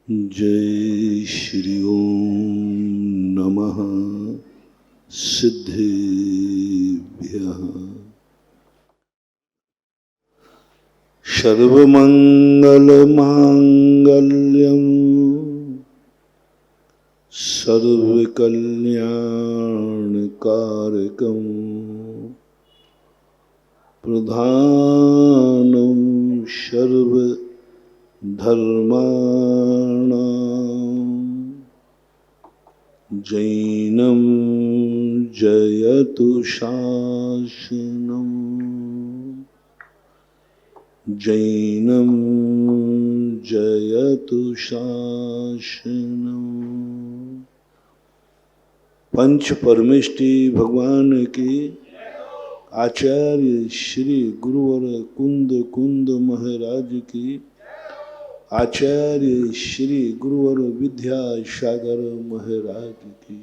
जय श्री ओम नमः सिद्धेभ्यः। सर्वमंगलमांगल्यं सर्वकल्याणकारकं प्रधानं सर्वधर्माणां जैनं जयतु शासनं जैनं जयतु शासनं। पंच परमेष्टि भगवान की आचार्य श्री गुरुवर कुंद कुंद महाराज की आचार्य श्री गुरुवर विद्यासागर महाराज की।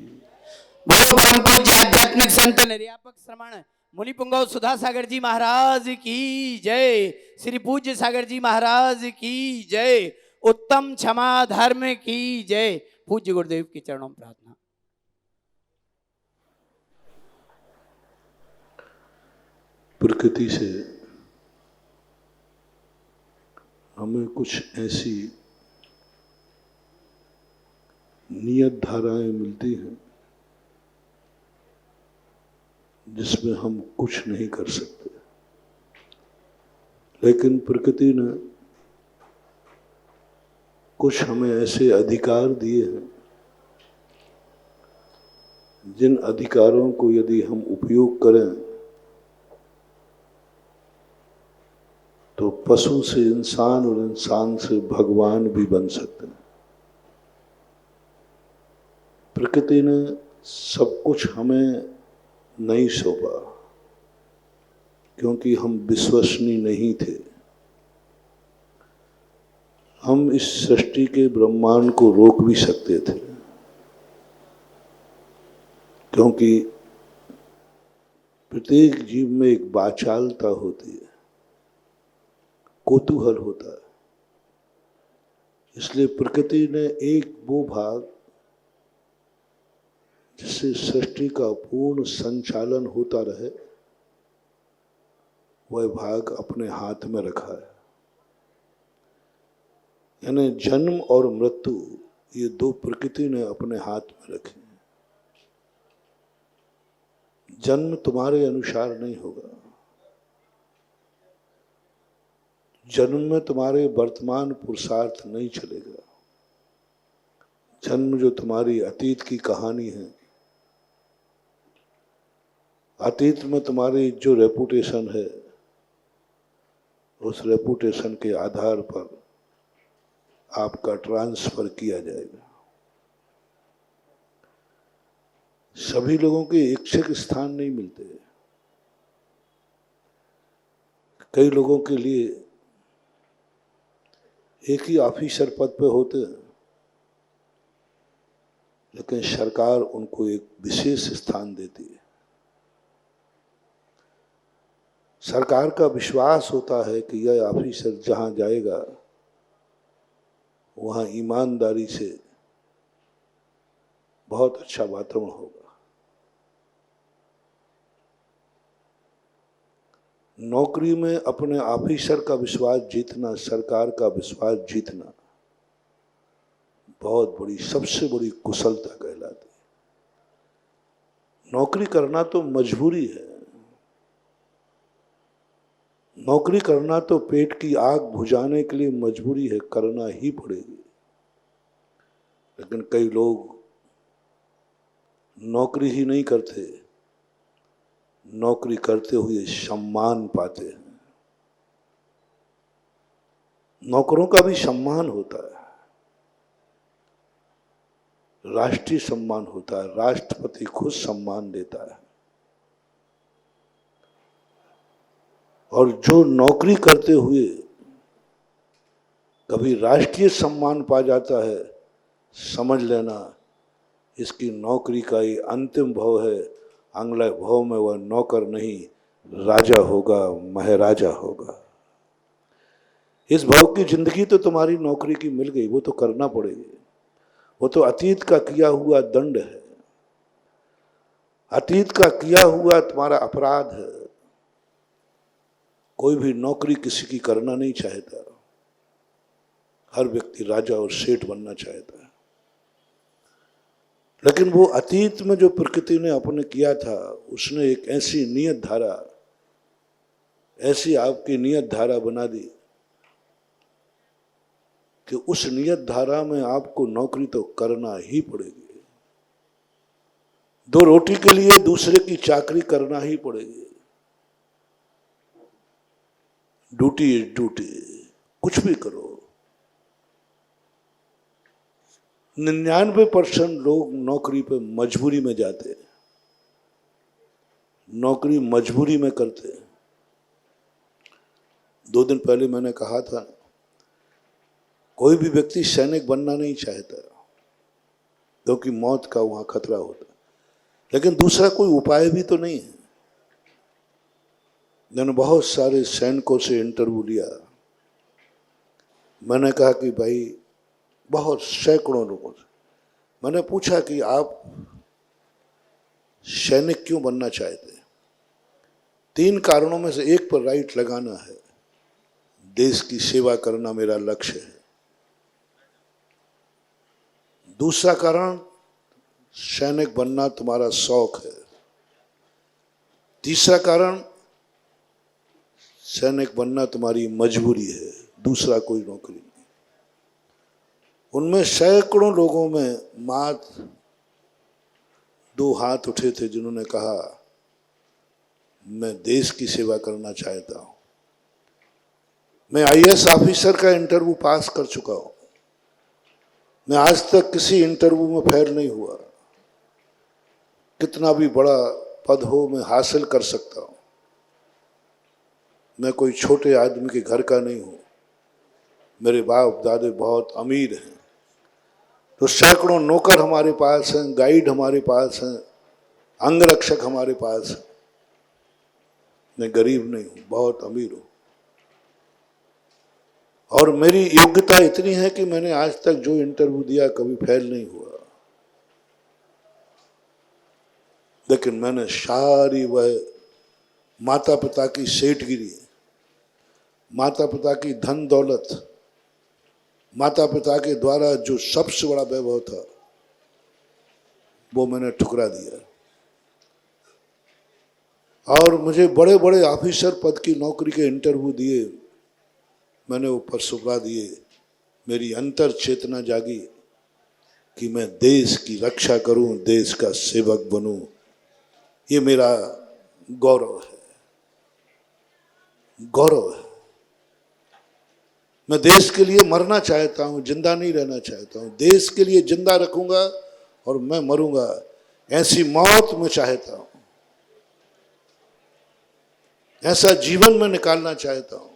परम पूज्य आध्यात्मिक संत निर्यापक श्रमण मुनि पुंगव सुधा सागर जी महाराज की जय। श्री पूज्य सागर जी महाराज की जय। उत्तम क्षमा धर्म की जय। पूज्य गुरुदेव के चरणों में प्रार्थना। प्रकृति से हमें कुछ ऐसी नियत धाराएं मिलती हैं जिसमें हम कुछ नहीं कर सकते, लेकिन प्रकृति ने कुछ हमें ऐसे अधिकार दिए हैं जिन अधिकारों को यदि हम उपयोग करें तो पशु से इंसान और इंसान से भगवान भी बन सकते हैं। प्रकृति ने सब कुछ हमें नहीं सौंपा क्योंकि हम विश्वसनीय नहीं थे। हम इस सृष्टि के ब्रह्मांड को रोक भी सकते थे क्योंकि प्रत्येक जीव में एक वाचालता होती है, कौतूहल होता है। इसलिए प्रकृति ने एक वो भाग जिससे सृष्टि का पूर्ण संचालन होता रहे, वह भाग अपने हाथ में रखा है। यानी जन्म और मृत्यु ये दो प्रकृति ने अपने हाथ में रखे हैं। जन्म तुम्हारे अनुसार नहीं होगा, जन्म में तुम्हारे वर्तमान पुरुषार्थ नहीं चलेगा। जन्म जो तुम्हारी अतीत की कहानी है, अतीत में तुम्हारी जो रेपुटेशन है, उस रेपुटेशन के आधार पर आपका ट्रांसफर किया जाएगा। सभी लोगों के इच्छित स्थान नहीं मिलते। कई लोगों के लिए एक ही ऑफिसर पद पे होते हैं, लेकिन सरकार उनको एक विशेष स्थान देती है। सरकार का विश्वास होता है कि यह ऑफिसर जहां जाएगा वहां ईमानदारी से बहुत अच्छा वातावरण होगा। नौकरी में अपने ऑफिसर का विश्वास जीतना, सरकार का विश्वास जीतना बहुत बड़ी, सबसे बड़ी कुशलता कहलाती है। नौकरी करना तो मजबूरी है, नौकरी करना तो पेट की आग बुझाने के लिए मजबूरी है, करना ही पड़ेगी। लेकिन कई लोग नौकरी ही नहीं करते, नौकरी करते हुए सम्मान पाते हैं। नौकरों का भी सम्मान होता है, राष्ट्रीय सम्मान होता है, राष्ट्रपति खुद सम्मान देता है। और जो नौकरी करते हुए कभी राष्ट्रीय सम्मान पा जाता है, समझ लेना इसकी नौकरी का ही अंतिम भाव है। अगले भाव में वह नौकर नहीं, राजा होगा, महाराजा होगा। इस भाव की जिंदगी तो तुम्हारी नौकरी की मिल गई, वो तो करना पड़ेगी, वो तो अतीत का किया हुआ दंड है, अतीत का किया हुआ तुम्हारा अपराध है। कोई भी नौकरी किसी की करना नहीं चाहता, हर व्यक्ति राजा और सेठ बनना चाहता है। लेकिन वो अतीत में जो प्रकृति ने अपने किया था, उसने एक ऐसी नियत धारा, ऐसी आपकी नियत धारा बना दी कि उस नियत धारा में आपको नौकरी तो करना ही पड़ेगी। दो रोटी के लिए दूसरे की चाकरी करना ही पड़ेगी। ड्यूटी इज ड्यूटी, कुछ भी करो। 99% लोग नौकरी पे मजबूरी में जाते हैं, नौकरी मजबूरी में करते हैं। 2 दिन पहले मैंने कहा था, कोई भी व्यक्ति सैनिक बनना नहीं चाहता क्योंकि मौत का वहां खतरा होता है, लेकिन दूसरा कोई उपाय भी तो नहीं है। मैंने बहुत सारे सैनिकों से इंटरव्यू लिया। मैंने कहा कि भाई, बहुत सैकड़ों लोगों से मैंने पूछा कि आप सैनिक क्यों बनना चाहते हैं? 3 कारणों में से एक पर राइट लगाना है। देश की सेवा करना मेरा लक्ष्य है। दूसरा कारण, सैनिक बनना तुम्हारा शौक है। तीसरा कारण, सैनिक बनना तुम्हारी मजबूरी है, दूसरा कोई नौकरी नहीं। उनमें सैकड़ों लोगों में मात्र 2 हाथ उठे थे जिन्होंने कहा मैं देश की सेवा करना चाहता हूं। मैं आईएएस ऑफिसर का इंटरव्यू पास कर चुका हूं। मैं आज तक किसी इंटरव्यू में फेल नहीं हुआ। कितना भी बड़ा पद हो मैं हासिल कर सकता हूं। मैं कोई छोटे आदमी के घर का नहीं हूं। मेरे बाप दादे बहुत अमीर हैं। तो सैकड़ों नौकर हमारे पास हैं, गाइड हमारे पास हैं, अंगरक्षक हमारे पास हैं। मैं गरीब नहीं हूं, बहुत अमीर हूं। और मेरी योग्यता इतनी है कि मैंने आज तक जो इंटरव्यू दिया कभी फेल नहीं हुआ। लेकिन मैंने सारी वह माता पिता की सेठगिरी, माता पिता की धन दौलत, माता पिता के द्वारा जो सबसे बड़ा वैभव था, वो मैंने ठुकरा दिया। और मुझे बड़े बड़े ऑफिसर पद की नौकरी के इंटरव्यू दिए, मैंने ऊपर सुबह दिए। मेरी अंतर चेतना जागी कि मैं देश की रक्षा करूं, देश का सेवक बनूं। ये मेरा गौरव है, गौरव है। मैं देश के लिए मरना चाहता हूं, जिंदा नहीं रहना चाहता हूं। देश के लिए जिंदा रखूंगा और मैं मरूंगा, ऐसी मौत मैं चाहता हूं। ऐसा जीवन मैं निकालना चाहता हूं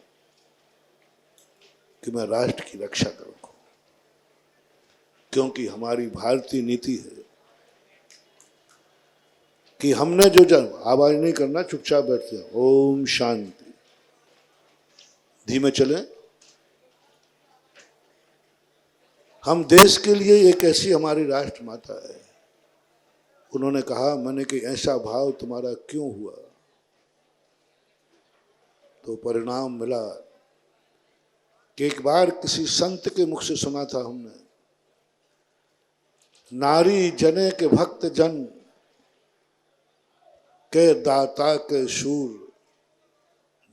कि मैं राष्ट्र की रक्षा करूं। क्योंकि हमारी भारतीय नीति है कि हमने जो आवाज नहीं करना, चुपचाप बैठते हैं। ओम शांति, धीमे चलें। हम देश के लिए, एक ऐसी हमारी राष्ट्र माता है। उन्होंने कहा, मैंने कि ऐसा भाव तुम्हारा क्यों हुआ? तो परिणाम मिला कि एक बार किसी संत के मुख से सुना था हमने, नारी जने के भक्त जन के दाता के शूर,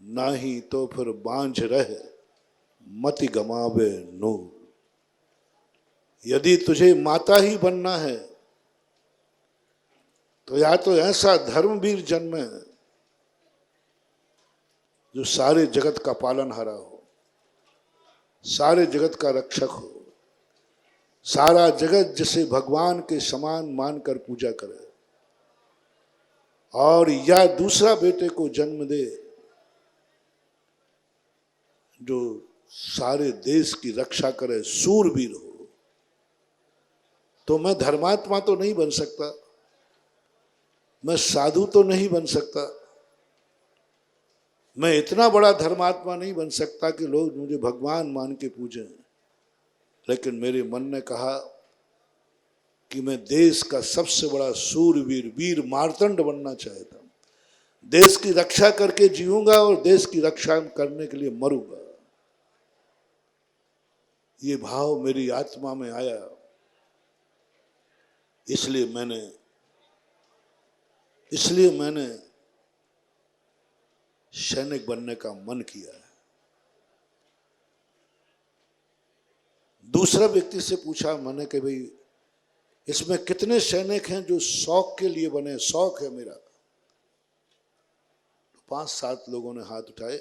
नाही तो फिर बांझ रहे मति गमावे नूर। यदि तुझे माता ही बनना है तो या तो ऐसा धर्मवीर जन्मे जो सारे जगत का पालनहारा हो, सारे जगत का रक्षक हो, सारा जगत जिसे भगवान के समान मानकर पूजा करे, और या दूसरा बेटे को जन्म दे जो सारे देश की रक्षा करे, सूरवीर हो। तो मैं धर्मात्मा तो नहीं बन सकता, मैं साधु तो नहीं बन सकता, मैं इतना बड़ा धर्मात्मा नहीं बन सकता कि लोग मुझे भगवान मान के पूजें, लेकिन मेरे मन ने कहा कि मैं देश का सबसे बड़ा सूरवीर, वीर मार्तंड बनना चाहता हूं। देश की रक्षा करके जीऊंगा और देश की रक्षा करने के लिए मरूंगा। ये भाव मेरी आत्मा में आया, इसलिए मैंने सैनिक बनने का मन किया है। दूसरा व्यक्ति से पूछा मैंने कि भाई इसमें कितने सैनिक हैं जो शौक के लिए बने, शौक है मेरा। 5-7 लोगों ने हाथ उठाए।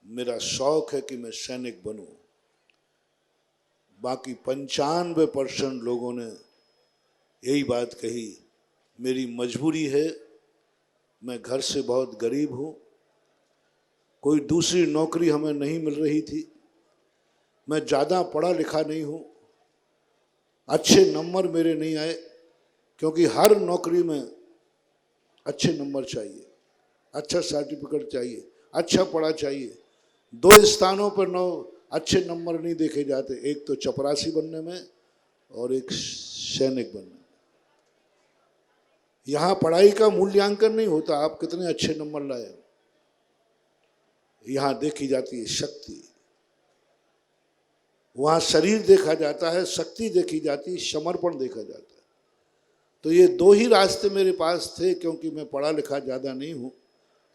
मेरा शौक है कि मैं सैनिक बनूं। बाकी 95% लोगों ने यही बात कही, मेरी मजबूरी है, मैं घर से बहुत गरीब हूं, कोई दूसरी नौकरी हमें नहीं मिल रही थी, मैं ज़्यादा पढ़ा लिखा नहीं हूं, अच्छे नंबर मेरे नहीं आए, क्योंकि हर नौकरी में अच्छे नंबर चाहिए, अच्छा सर्टिफिकेट चाहिए, अच्छा पढ़ा चाहिए। 2 स्थानों पर अच्छे नंबर नहीं देखे जाते, एक तो चपरासी बनने में और एक सैनिक बनने में। यहाँ पढ़ाई का मूल्यांकन नहीं होता आप कितने अच्छे नंबर लाए, यहाँ देखी जाती है शक्ति। वहाँ शरीर देखा जाता है, शक्ति देखी जाती है, समर्पण देखा जाता है। तो ये 2 ही रास्ते मेरे पास थे, क्योंकि मैं पढ़ा लिखा ज़्यादा नहीं हूँ,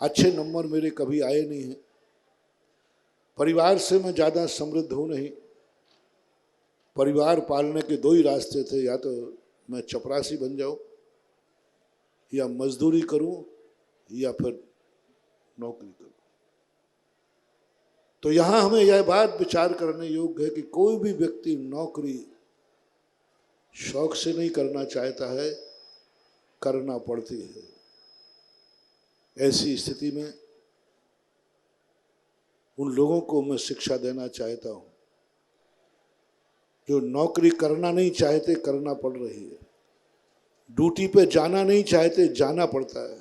अच्छे नंबर मेरे कभी आए नहीं हैं, परिवार से मैं ज़्यादा समृद्ध हूँ नहीं। परिवार पालने के 2 ही रास्ते थे, या तो मैं चपरासी बन जाऊँ, या मजदूरी करूँ, या फिर नौकरी करूँ। तो यहाँ हमें यह बात विचार करने योग्य है कि कोई भी व्यक्ति नौकरी शौक से नहीं करना चाहता है, करना पड़ती है। ऐसी स्थिति में उन लोगों को मैं शिक्षा देना चाहता हूँ जो नौकरी करना नहीं चाहते, करना पड़ रही है। ड्यूटी पे जाना नहीं चाहते, जाना पड़ता है।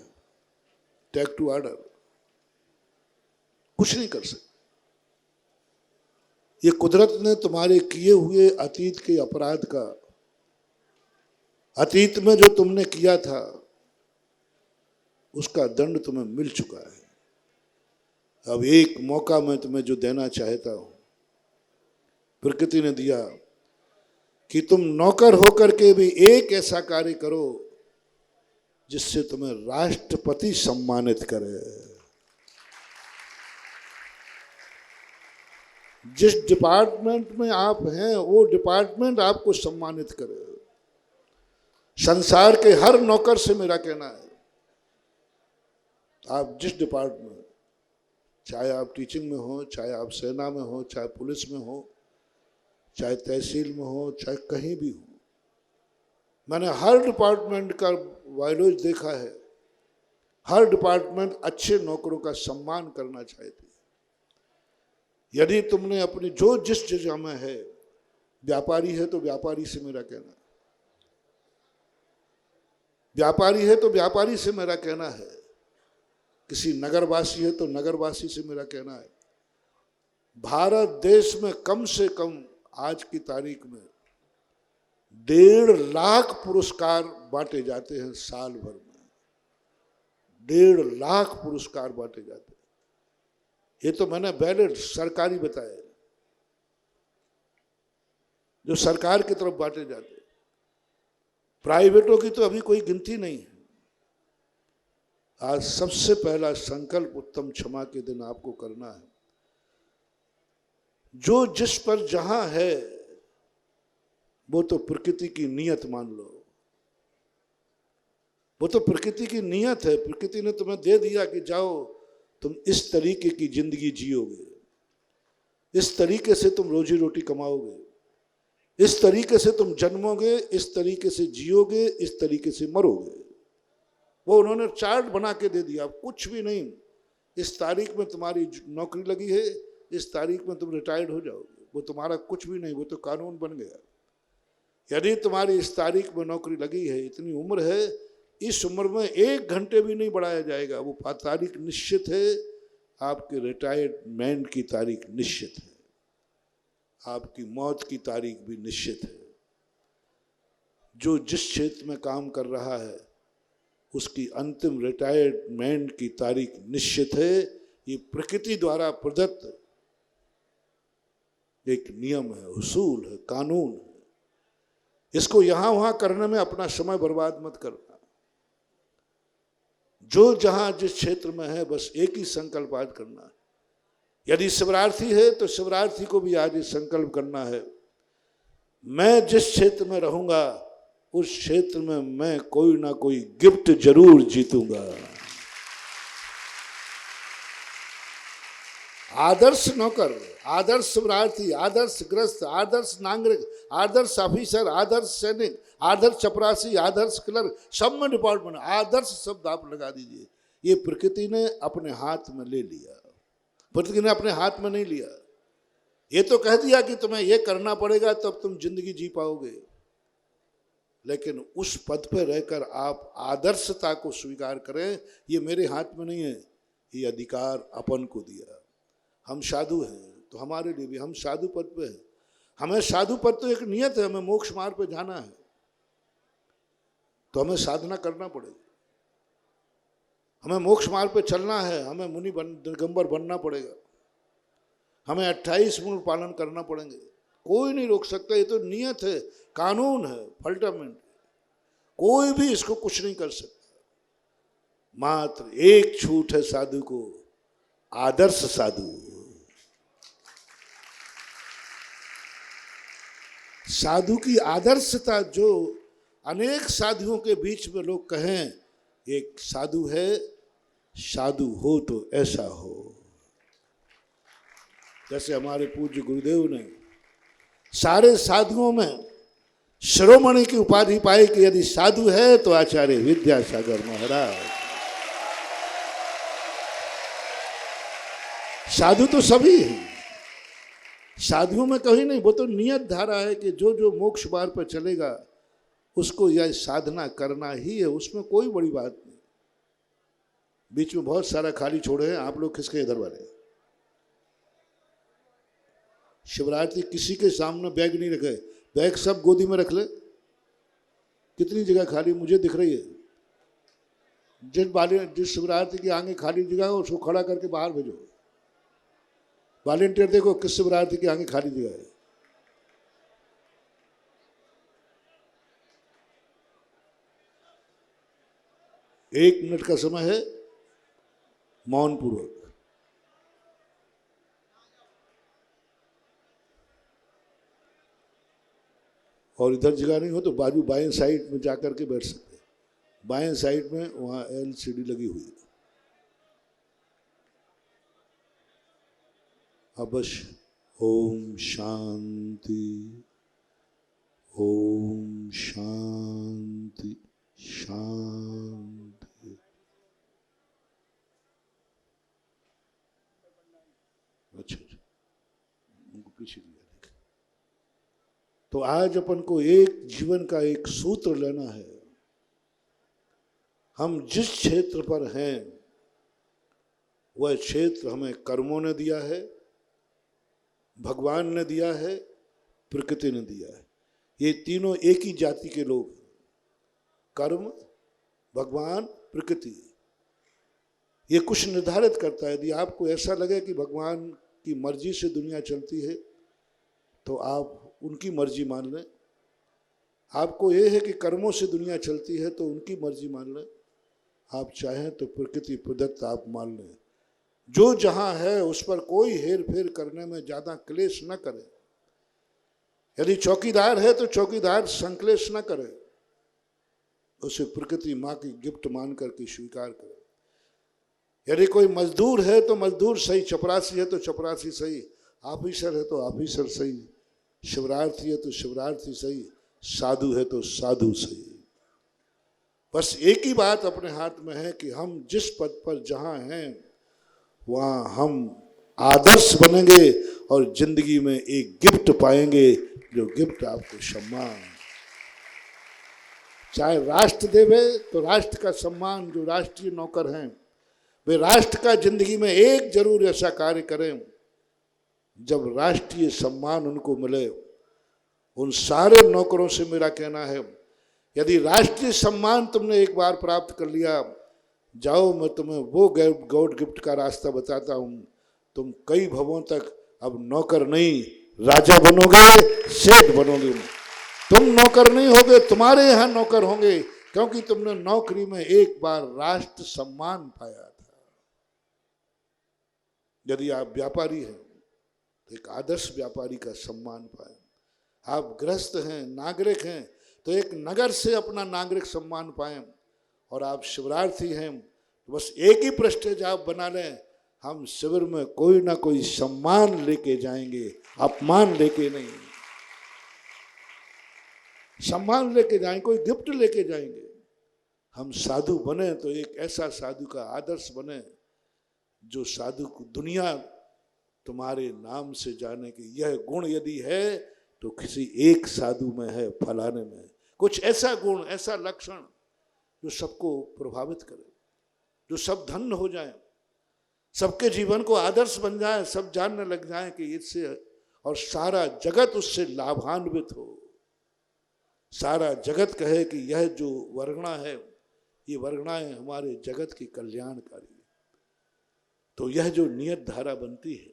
टेक टू ऑर्डर, कुछ नहीं कर सकते। ये कुदरत ने तुम्हारे किए हुए अतीत के अपराध का, अतीत में जो तुमने किया था उसका दंड तुम्हें मिल चुका है। अब एक मौका मैं तुम्हें जो देना चाहता हूं, प्रकृति ने दिया कि तुम नौकर होकर के भी एक ऐसा कार्य करो जिससे तुम्हें राष्ट्रपति सम्मानित करे। जिस डिपार्टमेंट में आप हैं वो डिपार्टमेंट आपको सम्मानित करे। संसार के हर नौकर से मेरा कहना है, आप जिस डिपार्टमेंट, चाहे आप टीचिंग में हो, चाहे आप सेना में हो, चाहे पुलिस में हो, चाहे तहसील में हो, चाहे कहीं भी हो, मैंने हर डिपार्टमेंट का वायलेज देखा है। हर डिपार्टमेंट अच्छे नौकरों का सम्मान करना चाहती है। यदि तुमने अपनी जो जिस जगह में है, व्यापारी है तो व्यापारी से मेरा कहना है, व्यापारी है तो व्यापारी से मेरा कहना है, किसी नगरवासी है तो नगरवासी से मेरा कहना है, भारत देश में कम से कम आज की तारीख में 1.5 लाख पुरस्कार बांटे जाते हैं साल भर में। 1.5 लाख पुरस्कार बांटे जाते हैं। ये तो मैंने बैलेट सरकारी बताया, जो सरकार की तरफ बांटे जाते हैं। प्राइवेटों की तो अभी कोई गिनती नहीं है। आज सबसे पहला संकल्प उत्तम क्षमा के दिन आपको करना है। जो जिस पर जहां है वो तो प्रकृति की नियत मान लो, वो तो प्रकृति की नियत है। प्रकृति ने तुम्हें दे दिया कि जाओ तुम इस तरीके की जिंदगी जियोगे, इस तरीके से तुम रोजी रोटी कमाओगे, इस तरीके से तुम जन्मोगे, इस तरीके से जियोगे, इस तरीके से मरोगे। वो उन्होंने चार्ट बना के दे दिया। कुछ भी नहीं, इस तारीख में तुम्हारी नौकरी लगी है, इस तारीख में तुम रिटायर्ड हो जाओगे। वो तुम्हारा कुछ भी नहीं, वो तो कानून बन गया। यदि तुम्हारी इस तारीख में नौकरी लगी है, इतनी उम्र है, इस उम्र में 1 घंटे भी नहीं बढ़ाया जाएगा। वो तारीख निश्चित है, आपके रिटायरमेंट की तारीख निश्चित है, आपकी मौत की तारीख भी निश्चित है। जो जिस क्षेत्र में काम कर रहा है उसकी अंतिम रिटायरमेंट की तारीख निश्चित है। ये प्रकृति द्वारा प्रदत्त एक नियम है, उसूल है, कानून है। इसको यहां वहां करने में अपना समय बर्बाद मत करना। जो जहां जिस क्षेत्र में है बस एक ही संकल्प आज करना है। यदि शिवरात्रि है तो शिवरात्रि को भी आज ये संकल्प करना है, मैं जिस क्षेत्र में रहूंगा उस क्षेत्र में मैं कोई ना कोई गिफ्ट जरूर जीतूंगा। आदर्श नौकर, आदर्श शिवरार्थी, आदर्श ग्रस्त, आदर्श नागरिक, आदर्श ऑफिसर, आदर्श सैनिक, आदर्श चपरासी, आदर्श क्लर्क, सब में डिपार्टमेंट आदर्श शब्द आप लगा दीजिए। ये प्रकृति ने अपने हाथ में ले लिया, प्रकृति ने अपने हाथ में नहीं लिया। ये तो कह दिया कि तुम्हें ये करना पड़ेगा तब तुम जिंदगी जी पाओगे, लेकिन उस पद पर रहकर आप आदर्शता को स्वीकार करें, ये मेरे हाथ में नहीं है, ये अधिकार अपन को दिया। हम साधु हैं तो हमारे लिए भी, हम साधु पद पे हैं, हमें साधु पद तो एक नियत है, हमें मोक्ष मार्ग पे जाना है तो हमें साधना करना पड़ेगी। हमें मोक्ष मार्ग पे चलना है, हमें मुनि दिगंबर बनना पड़ेगा, हमें 28 मूल पालन करना पड़ेंगे। कोई नहीं रोक सकता, ये तो नियत है, कानून है, फल्टामेंट। कोई भी इसको कुछ नहीं कर सकता। मात्र एक छूट है साधु को, आदर्श साधु। साधु की आदर्शता जो अनेक साधुओं के बीच में लोग कहें एक साधु है, साधु हो तो ऐसा हो। जैसे हमारे पूज्य गुरुदेव ने सारे साधुओं में शिरोमणि की उपाधि पाई कि यदि साधु है तो आचार्य विद्यासागर महाराज। साधु तो सभी हैं, साधुओं में कहीं नहीं, वो तो नियत धारा है कि जो जो मोक्ष मार्ग पर चलेगा उसको यह साधना करना ही है, उसमें कोई बड़ी बात नहीं। बीच में बहुत सारा खाली छोड़े हैं आप लोग, किसके इधर वाले? शिवरात्रि किसी के सामने बैग नहीं रखे, बैग सब गोदी में रख ले। कितनी जगह खाली मुझे दिख रही है? जिस शिवरात्रि की आगे खाली जगह हो उसको खड़ा करके बाहर भेजो। वॉलेंटियर देखो किस शिवरात्रि की आगे खाली जगह है। एक मिनट का समय है, मौन पूर्वक। और इधर जगह नहीं हो तो बाजू बाएं साइड में जाकर के बैठ सकते हैं। बाएं साइड में वहां LCD लगी हुई है। अवश्य ओम शांति, ओम शांति, शांति। अच्छा उनको पीछे दिया। तो आज अपन को एक जीवन का एक सूत्र लेना है। हम जिस क्षेत्र पर हैं वह क्षेत्र हमें कर्मों ने दिया है, भगवान ने दिया है, प्रकृति ने दिया है। ये तीनों एक ही जाति के लोग हैं, कर्म, भगवान, प्रकृति। ये कुछ निर्धारित करता है। यदि आपको ऐसा लगे कि भगवान की मर्जी से दुनिया चलती है तो आप उनकी मर्जी मान लें। आपको ये है कि कर्मों से दुनिया चलती है तो उनकी मर्जी मान लें। आप चाहें तो प्रकृति प्रदत्त आप मान लें। जो जहां है उस पर कोई हेर फेर करने में ज़्यादा क्लेश न करें। यदि चौकीदार है तो चौकीदार संक्लेश न करे, उसे प्रकृति माँ की गिफ्ट मान करके स्वीकार करे। यदि कोई मजदूर है तो मजदूर सही, चपरासी है तो चपरासी सही, ऑफिसर है तो ऑफिसर सही, शिवरार्थी है तो शिवरार्थी सही, साधु है तो साधु सही। बस एक ही बात अपने हाथ में है कि हम जिस पद पर जहां हैं वहां हम आदर्श बनेंगे और जिंदगी में एक गिफ्ट पाएंगे, जो गिफ्ट आपको सम्मान। चाहे राष्ट्र देवे तो राष्ट्र का सम्मान, जो राष्ट्रीय नौकर हैं, वे राष्ट्र का जिंदगी में एक जरूर ऐसा कार्य करें जब राष्ट्रीय सम्मान उनको मिले। उन सारे नौकरों से मेरा कहना है, यदि राष्ट्रीय सम्मान तुमने एक बार प्राप्त कर लिया, जाओ मैं तुम्हें वो गॉड गिफ्ट का रास्ता बताता हूं। तुम कई भवों तक अब नौकर नहीं, राजा बनोगे, सेठ बनोगे। तुम नौकर नहीं होगे, तुम्हारे यहां नौकर होंगे, क्योंकि तुमने नौकरी में एक बार राष्ट्र सम्मान पाया था। यदि आप व्यापारी हैं तो एक आदर्श व्यापारी का सम्मान पाए। आप गृहस्थ हैं, नागरिक हैं, तो एक नगर से अपना नागरिक सम्मान पाएं। और आप शिविरार्थी हैं तो बस एक ही प्रेस्टेज आप बना लें, हम शिविर में कोई ना कोई सम्मान लेके जाएंगे, अपमान लेके नहीं। सम्मान लेके जाएंगे, कोई गिफ्ट लेके जाएंगे। हम साधु बने तो एक ऐसा साधु का आदर्श बने जो साधु को दुनिया तुम्हारे नाम से जाने की। यह गुण यदि है तो किसी एक साधु में है, फलाने में। कुछ ऐसा गुण, ऐसा लक्षण जो सबको प्रभावित करे, जो सब धन्य हो जाए, सबके जीवन को आदर्श बन जाए, सब जानने लग जाए कि इससे, और सारा जगत उससे लाभान्वित हो। सारा जगत कहे कि यह जो वर्गणा है, ये वर्गणाएं हमारे जगत की कल्याणकारी है। तो यह जो नियत धारा बनती है,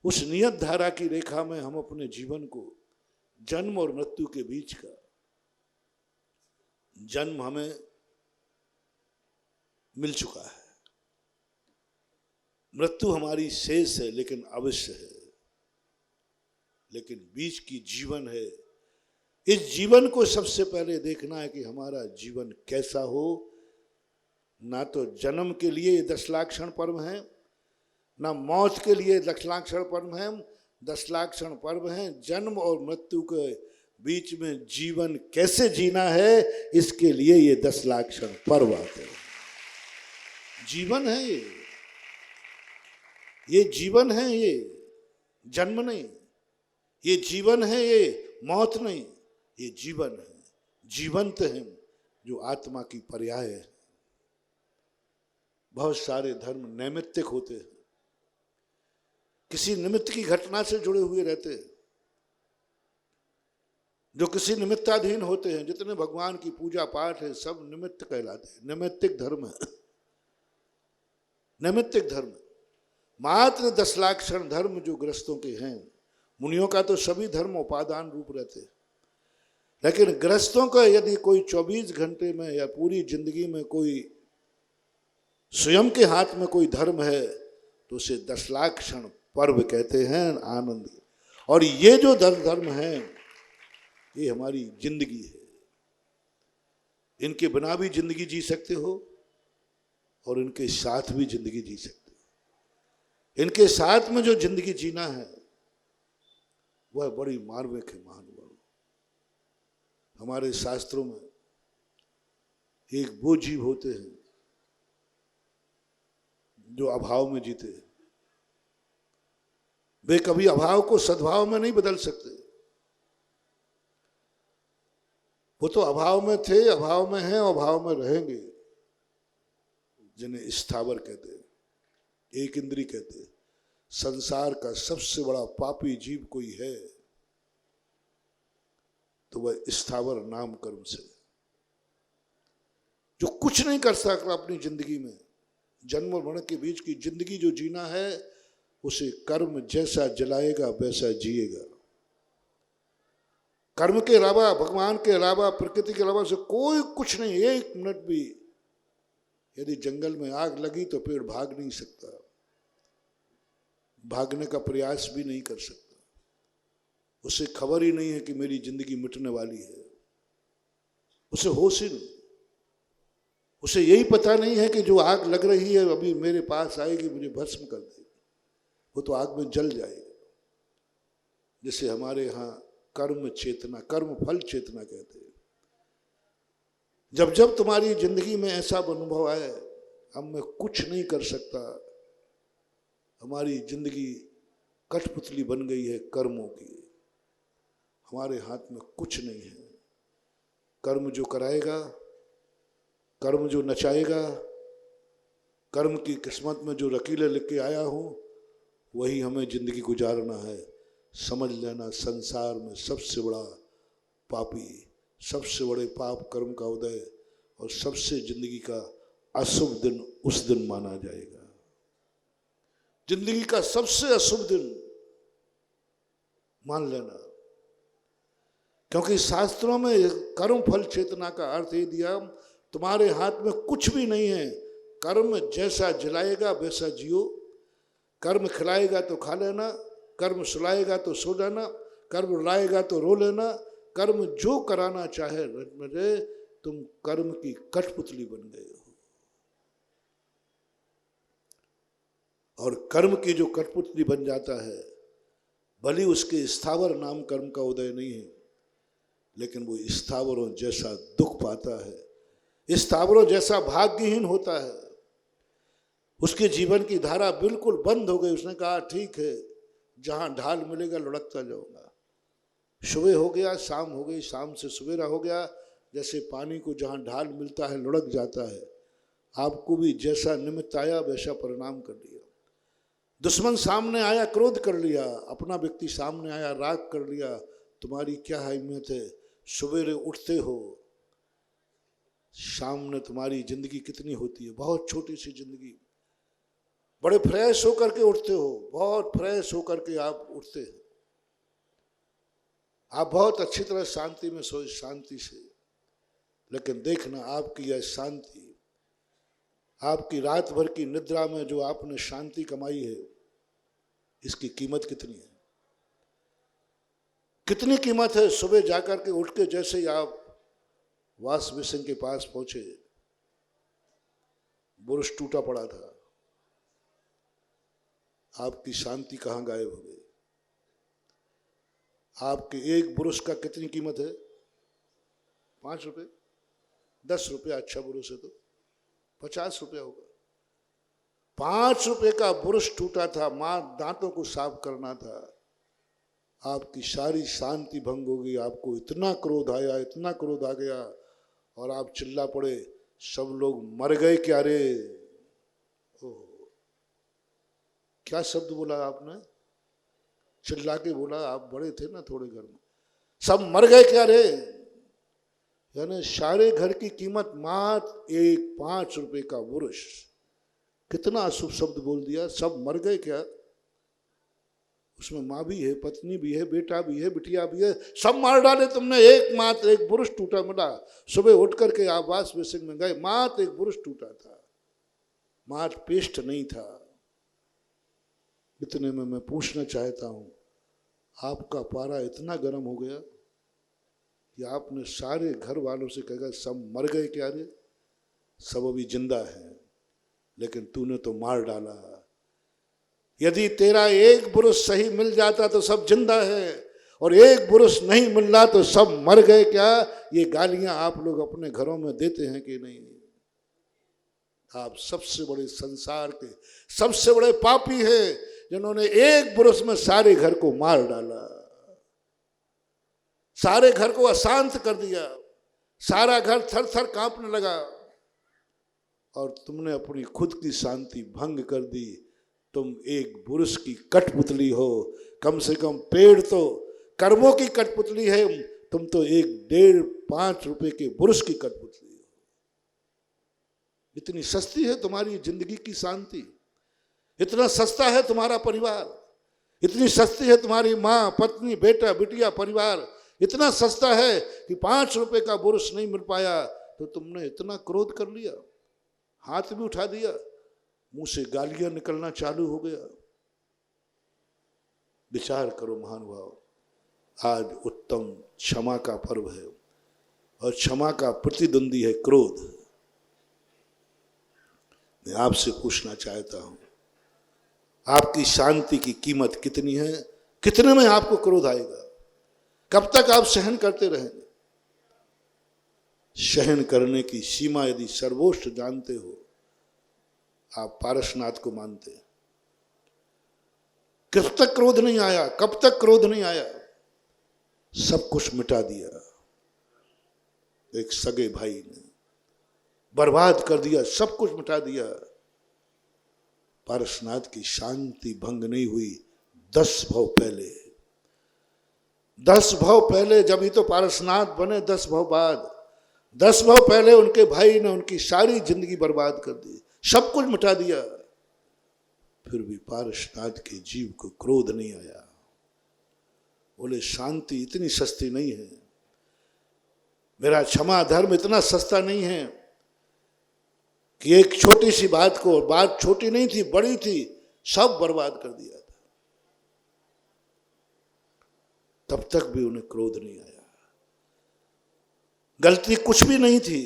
उस नियत धारा की रेखा में हम अपने जीवन को, जन्म और मृत्यु के बीच का, जन्म हमें मिल चुका है, मृत्यु हमारी शेष है लेकिन अवश्य है, लेकिन बीच की जीवन है। इस जीवन को सबसे पहले देखना है कि हमारा जीवन कैसा हो। ना तो जन्म के लिए 10 लाक्षण पर्व है, ना मौत के लिए 10 लाक्षण पर्व है। 10 लाक्षण पर्व है जन्म और मृत्यु के बीच में जीवन कैसे जीना है, इसके लिए ये 10 लाक्षण पर्व आते हैं। जीवन है ये जीवन है, ये जन्म नहीं। ये जीवन है, ये मौत नहीं। ये जीवन है, जीवंत है, जो आत्मा की पर्याय है। बहुत सारे धर्म नैमित्तिक होते हैं, किसी निमित्त की घटना से जुड़े हुए रहते हैं, जो किसी निमित्ताधीन होते हैं। जितने भगवान की पूजा पाठ है सब निमित्त कहलाते हैं, नैमित्तिक धर्म है। नैमित्तिक धर्म मात्र 10 लाक्षण धर्म जो गृहस्थों के हैं। मुनियों का तो सभी धर्म उपादान रूप रहते हैं, लेकिन गृहस्थों का यदि कोई 24 घंटे में या पूरी जिंदगी में कोई स्वयं के हाथ में कोई धर्म है तो उसे 10 लाक्षण पर्व कहते हैं, आनंद। और ये जो धर्म है ये हमारी जिंदगी है। इनके बिना भी जिंदगी जी सकते हो और इनके साथ भी जिंदगी जी सकते हो। इनके साथ में जो जिंदगी जीना है वह बड़ी मार्मिक है, महानुभाव। हमारे शास्त्रों में एक वो जीव होते हैं जो अभाव में जीते हैं। वे कभी अभाव को सद्भाव में नहीं बदल सकते। वो तो अभाव में थे, अभाव में हैं, अभाव में रहेंगे, जिन्हें स्थावर कहते हैं, एक इंद्री कहते हैं। संसार का सबसे बड़ा पापी जीव कोई है तो वह स्थावर नाम कर्म से, जो कुछ नहीं कर सकता अपनी जिंदगी में। जन्म और मरण के बीच की जिंदगी जो जीना है उसे कर्म जैसा जलाएगा वैसा जिएगा। कर्म के अलावा, भगवान के अलावा, प्रकृति के अलावा से कोई कुछ नहीं। एक मिनट भी यदि जंगल में आग लगी तो पेड़ भाग नहीं सकता, भागने का प्रयास भी नहीं कर सकता। उसे खबर ही नहीं है कि मेरी जिंदगी मिटने वाली है, उसे होश ही नहीं। उसे यही पता नहीं है कि जो आग लग रही है अभी मेरे पास आएगी, मुझे भस्म कर देगी, वो तो आग में जल जाएगा। जैसे हमारे यहाँ कर्म चेतना, कर्म फल चेतना कहते हैं। जब जब तुम्हारी जिंदगी में ऐसा अनुभव आए अब मैं कुछ नहीं कर सकता, हमारी जिंदगी कठपुतली बन गई है कर्मों की, हमारे हाथ में कुछ नहीं है। कर्म जो कराएगा, कर्म जो नचाएगा, कर्म की किस्मत में जो रकीले लिख के आया हूँ वही हमें जिंदगी गुजारना है। समझ लेना संसार में सबसे बड़ा पापी, सबसे बड़े पाप कर्म का उदय और सबसे जिंदगी का अशुभ दिन उस दिन माना जाएगा। जिंदगी का सबसे अशुभ दिन मान लेना, क्योंकि शास्त्रों में कर्म फल चेतना का अर्थ ही दिया, तुम्हारे हाथ में कुछ भी नहीं है। कर्म जैसा जलाएगा वैसा जियो, कर्म खिलाएगा तो खा लेना, कर्म सुलाएगा तो सो जाना, कर्म रुलाएगा तो रो लेना, कर्म जो कराना चाहे मेरे, तुम कर्म की कठपुतली बन गए हो। और कर्म की जो कठपुतली बन जाता है, भले उसके स्थावर नाम कर्म का उदय नहीं है, लेकिन वो स्थावरों जैसा दुख पाता है, स्थावरों जैसा भाग्यहीन होता है। उसके जीवन की धारा बिल्कुल बंद हो गई। उसने कहा ठीक है, जहां ढाल मिलेगा लुढ़कता जाऊंगा। सुबह हो गया, शाम हो गई, शाम से सवेरा हो गया। जैसे पानी को जहां ढाल मिलता है लुढ़क जाता है। आपको भी जैसा निमित्त आया वैसा परिणाम कर लिया। दुश्मन सामने आया, क्रोध कर लिया। अपना व्यक्ति सामने आया, राग कर लिया। तुम्हारी क्या अहमियत है? सवेरे उठते हो, शाम में तुम्हारी जिंदगी कितनी होती है? बहुत छोटी सी जिंदगी। बड़े फ्रेश होकर के उठते हो, बहुत फ्रेश होकर के आप उठते हो। आप बहुत अच्छी तरह शांति में सोए, शांति से। लेकिन देखना, आपकी यह शांति, आपकी रात भर की निद्रा में जो आपने शांति कमाई है, इसकी कीमत कितनी है? कितनी कीमत है? सुबह जाकर के उठ के जैसे ही आप वाश बेसिन के पास पहुंचे, बुरुश टूटा पड़ा था, आपकी शांति कहां गायब हो गई? आपके एक बुरुश का कितनी कीमत है? 5 रुपए, 10 रुपया अच्छा बुरुश है तो 50 रुपया होगा। 5 रुपए का बुरुश टूटा था, मां दांतों को साफ करना था, आपकी सारी शांति भंग हो गई। आपको इतना क्रोध आया, इतना क्रोध आ गया, और आप चिल्ला पड़े, सब लोग मर गए क्या रे? ओह, क्या शब्द बोला आपने? चिल्ला के बोला। आप बड़े थे ना थोड़े घर में। सब मर गए क्या रे? यानी सारे घर की कीमत मात्र एक 5 रुपए का बुरुश। कितना अशुभ शब्द बोल दिया। सब मर गए क्या? उसमें माँ भी है, पत्नी भी है, बेटा भी है, बिटिया भी है, सब मार डाले तुमने। एक मात्र एक बुरुश टूटा मिला। सुबह उठ करके आप वाश बेसिन में गए, मात्र एक बुरुश टूटा था, मात्र पेस्ट नहीं था। इतने में मैं पूछना चाहता हूं, आपका पारा इतना गर्म हो गया कि आपने सारे घर वालों से कहा सब मर गए क्या रे? सब अभी जिंदा है, लेकिन तूने तो मार डाला। यदि तेरा एक बुरुश सही मिल जाता तो सब जिंदा है, और एक बुरुश नहीं मिल रहा तो सब मर गए क्या? ये गालियां आप लोग अपने घरों में देते हैं कि नहीं? आप सबसे बड़े संसार के सबसे बड़े पापी हैं, जिन्होंने एक बुरुश में सारे घर को मार डाला, सारे घर को अशांत कर दिया, सारा घर थर थर कांपने लगा, और तुमने अपनी खुद की शांति भंग कर दी। तुम एक बुरुश की कठपुतली हो। कम से कम पेड़ तो कर्मों की कठपुतली है, तुम तो एक 1.5-5 रुपए के बुरुश की कठपुतली हो। इतनी सस्ती है तुम्हारी जिंदगी की शांति, इतना सस्ता है तुम्हारा परिवार, इतनी सस्ती है तुम्हारी माँ, पत्नी, बेटा, बिटिया, परिवार। इतना सस्ता है कि 5 रुपए का बुरुश नहीं मिल पाया तो तुमने इतना क्रोध कर लिया, हाथ भी उठा दिया, मुंह से गालियां निकलना चालू हो गया। विचार करो महानुभाव, आज उत्तम क्षमा का पर्व है, और क्षमा का प्रतिद्वंदी है क्रोध। मैं आपसे पूछना चाहता हूं, आपकी शांति की कीमत कितनी है? कितने में आपको क्रोध आएगा? कब तक आप सहन करते रहेंगे? सहन करने की सीमा यदि सर्वोच्च जानते हो, आप पारसनाथ को मानते हैं। कब तक क्रोध नहीं आया? कब तक क्रोध नहीं आया? सब कुछ मिटा दिया। एक सगे भाई ने बर्बाद कर दिया, सब कुछ मिटा दिया। पारसनाथ की शांति भंग नहीं हुई 10 भव पहले। 10 भव पहले, जब ही तो पारसनाथ बने 10 भव बाद, 10 भव पहले उनके भाई ने उनकी सारी जिंदगी बर्बाद कर दी, सब कुछ मिटा दिया। फिर भी पारसनाथ के जीव को क्रोध नहीं आया। बोले शांति इतनी सस्ती नहीं है, मेरा क्षमा धर्म इतना सस्ता नहीं है कि एक छोटी सी बात को, बात छोटी नहीं थी बड़ी थी, सब बर्बाद कर दिया था। तब तक भी उन्हें क्रोध नहीं आया, गलती कुछ भी नहीं थी,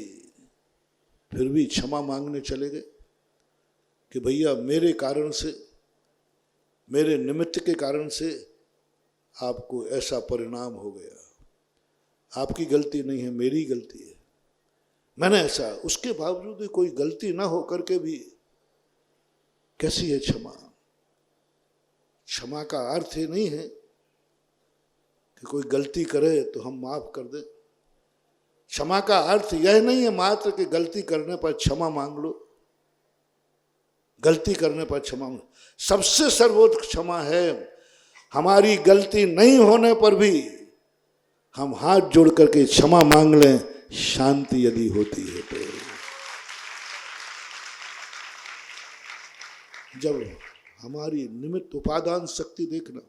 फिर भी क्षमा मांगने चले गए कि भैया मेरे कारण से, मेरे निमित्त के कारण से आपको ऐसा परिणाम हो गया, आपकी गलती नहीं है, मेरी गलती है, मैंने ऐसा। उसके बावजूद भी कोई गलती ना हो करके भी कैसी है क्षमा? क्षमा का अर्थ ये नहीं है कि कोई गलती करे तो हम माफ कर दें। क्षमा का अर्थ यह नहीं है मात्र कि गलती करने पर क्षमा मांग लो, गलती करने पर क्षमा मांग। सबसे सर्वोच्च क्षमा है हमारी गलती नहीं होने पर भी हम हाथ जोड़ करके क्षमा मांग लें, शांति यदि होती है तो। जब हमारी निमित्त उपादान शक्ति देखना,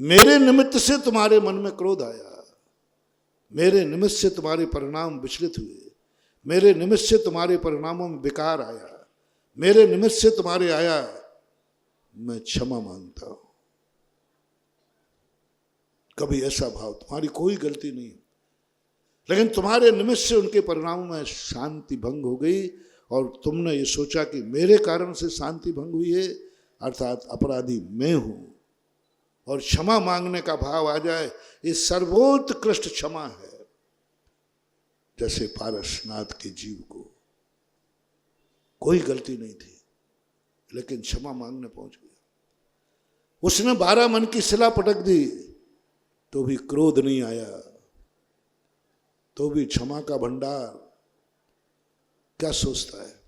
मेरे निमित्त से तुम्हारे मन में क्रोध आया, मेरे निमित्त से तुम्हारे परिणाम विचलित हुए, मेरे निमित्त से तुम्हारे परिणामों में विकार आया, मेरे निमित्त से तुम्हारे आया, मैं क्षमा मांगता हूं। कभी ऐसा भाव, तुम्हारी कोई गलती नहीं, लेकिन तुम्हारे निमित्त से उनके परिणामों में शांति भंग हो गई और तुमने ये सोचा कि मेरे कारण से शांति भंग हुई है, अर्थात अपराधी मैं हूं, और क्षमा मांगने का भाव आ जाए, ये सर्वोत्कृष्ट क्षमा है। जैसे पारसनाथ के जीव को कोई गलती नहीं थी, लेकिन क्षमा मांगने पहुंच गया। उसने 12 मन की शिला पटक दी तो भी क्रोध नहीं आया, तो भी क्षमा का भंडार। क्या सोचता है?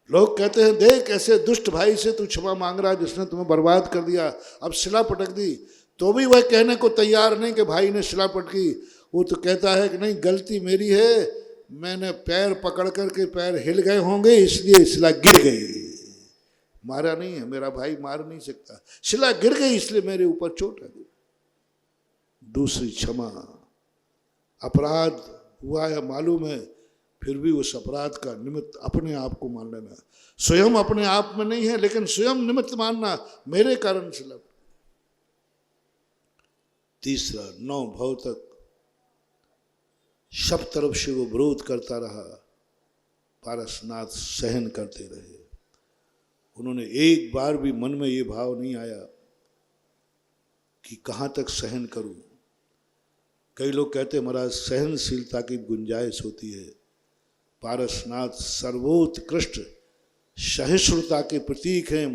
लोग कहते हैं देख ऐसे दुष्ट भाई से तू क्षमा मांग रहा है जिसने तुम्हें बर्बाद कर दिया, अब शिला पटक दी, तो भी वह कहने को तैयार नहीं कि भाई ने शिला पटकी। वो तो कहता है कि नहीं गलती मेरी है, मैंने पैर पकड़ करके पैर हिल गए होंगे इसलिए शिला गिर गई, मारा नहीं है, मेरा भाई मार नहीं सकता, शिला गिर गई इसलिए मेरे ऊपर चोट आ गई। दूसरी क्षमा, अपराध हुआ है मालूम है, फिर भी उस अपराध का निमित्त अपने आप को मान लेना, स्वयं अपने आप में नहीं है लेकिन स्वयं निमित्त मानना, मेरे कारण से लग। तीसरा, 9 भव तक सब तरफ से वो विरोध करता रहा, पारसनाथ सहन करते रहे। उन्होंने एक बार भी मन में ये भाव नहीं आया कि कहाँ तक सहन करूं। कई लोग कहते हैं महाराज सहनशीलता की गुंजाइश होती है, पारसनाथ सर्वोत्कृष्ट सहिष्णुता के प्रतीक हैं।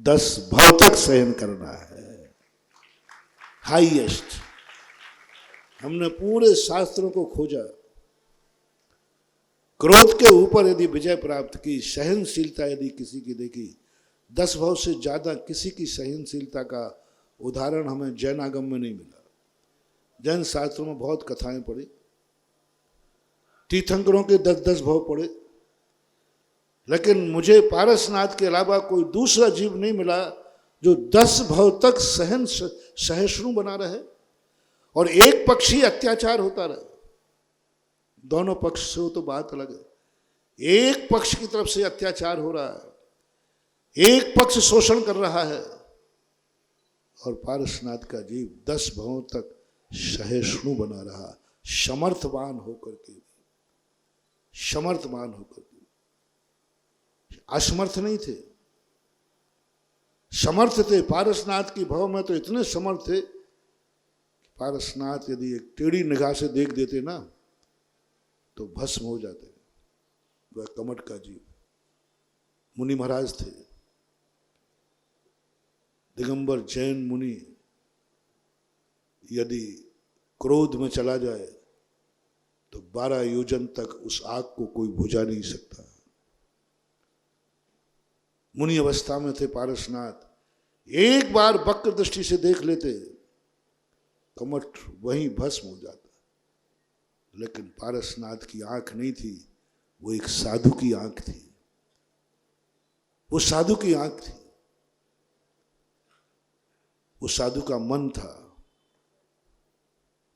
10 भव तक सहन करना है, हाईएस्ट। हमने पूरे शास्त्रों को खोजा, क्रोध के ऊपर यदि विजय प्राप्त की, सहनशीलता यदि किसी की देखी, 10 भव से ज्यादा किसी की सहनशीलता का उदाहरण हमें जैनागम में नहीं मिला। जैन शास्त्रों में बहुत कथाएं पढ़ी, तीर्थंकरों के 10-10 भव पढ़े, लेकिन मुझे पारसनाथ के अलावा कोई दूसरा जीव नहीं मिला जो 10 भव तक सहिष्णु बना रहे और एक पक्षी अत्याचार होता रहे। दोनों पक्ष से हो तो बात अलग है, एक पक्ष की तरफ से अत्याचार हो रहा है, एक पक्ष शोषण कर रहा है, और पारसनाथ का जीव 10 भवों तक सहिष्णु बना रहा, समर्थवान होकर के, समर्थवान होकर के, असमर्थ नहीं थे, समर्थ थे। पारसनाथ की भव में तो इतने समर्थ थे, पारसनाथ यदि एक टेढ़ी निगाह से देख देते ना तो भस्म हो जाते। वह कमट का जीव मुनि महाराज थे, दिगंबर जैन मुनि यदि क्रोध में चला जाए तो 12 योजन तक उस आग को कोई बुझा नहीं सकता। मुनि अवस्था में थे पारसनाथ। एक बार वक्र दृष्टि से देख लेते, कमठ वहीं भस्म हो जाता। लेकिन पारसनाथ की आंख नहीं थी, वो एक साधु की आंख थी। वो साधु की आंख थी, वो साधु का मन था,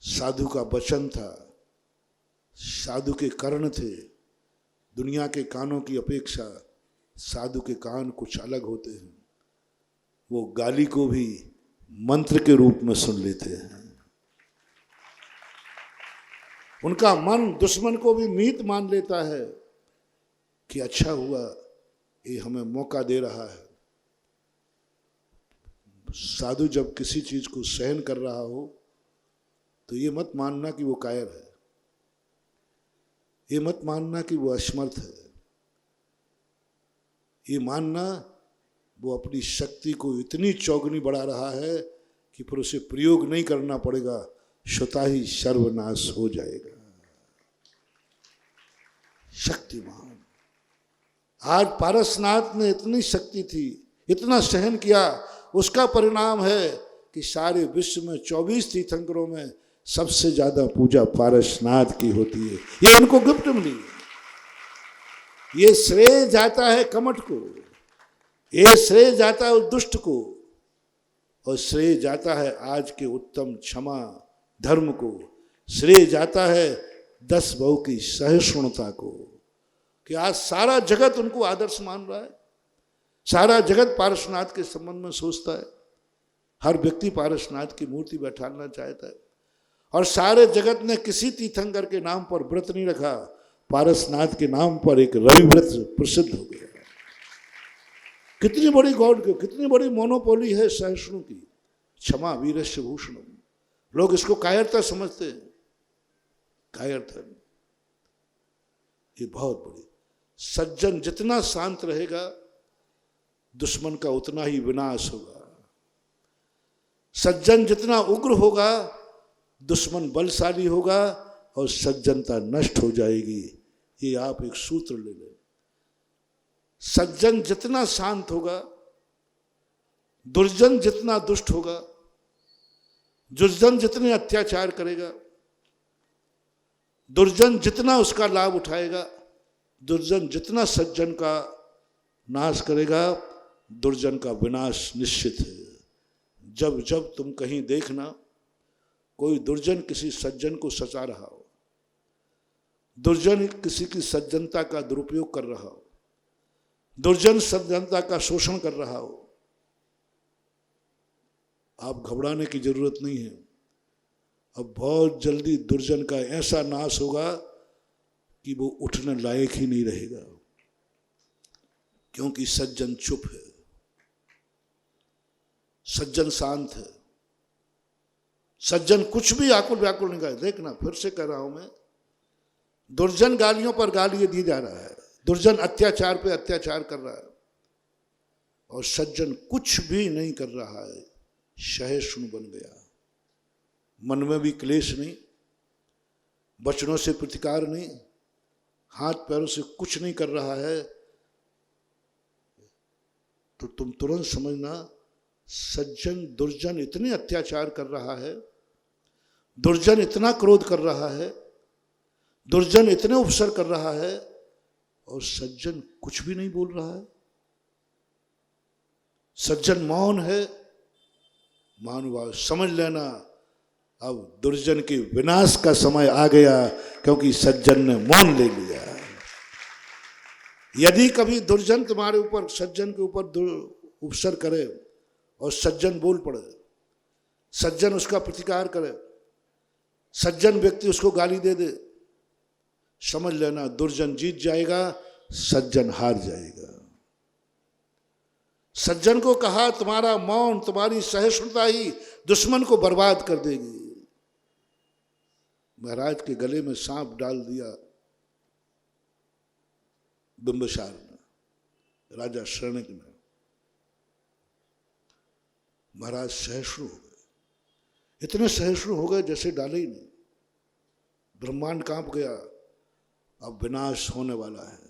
साधु का वचन था, साधु के कर्ण थे। दुनिया के कानों की अपेक्षा साधु के कान कुछ अलग होते हैं। वो गाली को भी मंत्र के रूप में सुन लेते हैं। उनका मन दुश्मन को भी मीत मान लेता है कि अच्छा हुआ ये हमें मौका दे रहा है। साधु जब किसी चीज को सहन कर रहा हो तो ये मत मानना कि वो कायर है, ये मत मानना कि वो असमर्थ है, ये मानना वो अपनी शक्ति को इतनी चौगुनी बढ़ा रहा है कि फिर उसे प्रयोग नहीं करना पड़ेगा, स्वतः ही सर्वनाश हो जाएगा। शक्तिमान। आज पारसनाथ ने इतनी शक्ति थी, इतना सहन किया, उसका परिणाम है कि सारे विश्व में 24 तीर्थंकरों में सबसे ज्यादा पूजा पारसनाथ की होती है। ये उनको गिफ्ट मिली। ये श्रेय जाता है कमठ को, ये श्रेय जाता है उस दुष्ट को, और श्रेय जाता है आज के उत्तम क्षमा धर्म को, श्रेय जाता है 10 बहु की सहिष्णुता को, कि आज सारा जगत उनको आदर्श मान रहा है। सारा जगत पारसनाथ के संबंध में सोचता है। हर व्यक्ति पारसनाथ की मूर्ति बैठाना चाहता है। और सारे जगत ने किसी तीर्थंकर के नाम पर व्रत नहीं रखा, पारसनाथ के नाम पर एक रवि व्रत प्रसिद्ध हो गया। कितनी बड़ी गॉड की, कितनी बड़ी मोनोपोली है सहिष्णु की। क्षमा वीरस्य भूषणम। लोग इसको कायरता समझते हैं, कायरता। ये बहुत बड़ी। सज्जन जितना शांत रहेगा दुश्मन का उतना ही विनाश होगा। सज्जन जितना उग्र होगा दुश्मन बलशाली होगा और सज्जनता नष्ट हो जाएगी। ये आप एक सूत्र ले लें। सज्जन जितना शांत होगा दुर्जन जितना दुष्ट होगा, दुर्जन जितने अत्याचार करेगा, दुर्जन जितना उसका लाभ उठाएगा, दुर्जन जितना सज्जन का नाश करेगा, दुर्जन का विनाश निश्चित है। जब जब तुम कहीं देखना कोई दुर्जन किसी सज्जन को सचा रहा हो, दुर्जन किसी की सज्जनता का दुरुपयोग कर रहा हो, दुर्जन सज्जनता का शोषण कर रहा हो, आप घबराने की जरूरत नहीं है। अब बहुत जल्दी दुर्जन का ऐसा नाश होगा कि वो उठने लायक ही नहीं रहेगा, क्योंकि सज्जन चुप है, सज्जन शांत है, सज्जन कुछ भी आकुल व्याकुल नहीं करे। देखना, फिर से कह रहा हूं मैं, दुर्जन गालियों पर गालियां दी जा रहा है, दुर्जन अत्याचार पे अत्याचार कर रहा है, और सज्जन कुछ भी नहीं कर रहा है, सहिष्णु बन गया। मन में भी क्लेश नहीं, वचनों से प्रतिकार नहीं, हाथ पैरों से कुछ नहीं कर रहा है, तो तुम तुरंत समझना सज्जन दुर्जन इतने अत्याचार कर रहा है, दुर्जन इतना क्रोध कर रहा है, दुर्जन इतने उपसर कर रहा है, और सज्जन कुछ भी नहीं बोल रहा है। सज्जन मौन है। महानुभाव समझ लेना, अब दुर्जन के विनाश का समय आ गया, क्योंकि सज्जन ने मौन ले लिया। यदि कभी दुर्जन तुम्हारे ऊपर सज्जन के ऊपर उपसर करे और सज्जन बोल पड़े, सज्जन उसका प्रतिकार करे, सज्जन व्यक्ति उसको गाली दे दे, समझ लेना दुर्जन जीत जाएगा, सज्जन हार जाएगा। सज्जन को कहा तुम्हारा मौन, तुम्हारी सहिष्णुता ही दुश्मन को बर्बाद कर देगी। महाराज के गले में सांप डाल दिया बिंबिसार ने, राजा शरणक ने। महाराज सहिष्णु हो गए, इतने सहिष्णु हो गए जैसे डाले ही नहीं। ब्रह्मांड कांप गया, अब विनाश होने वाला है।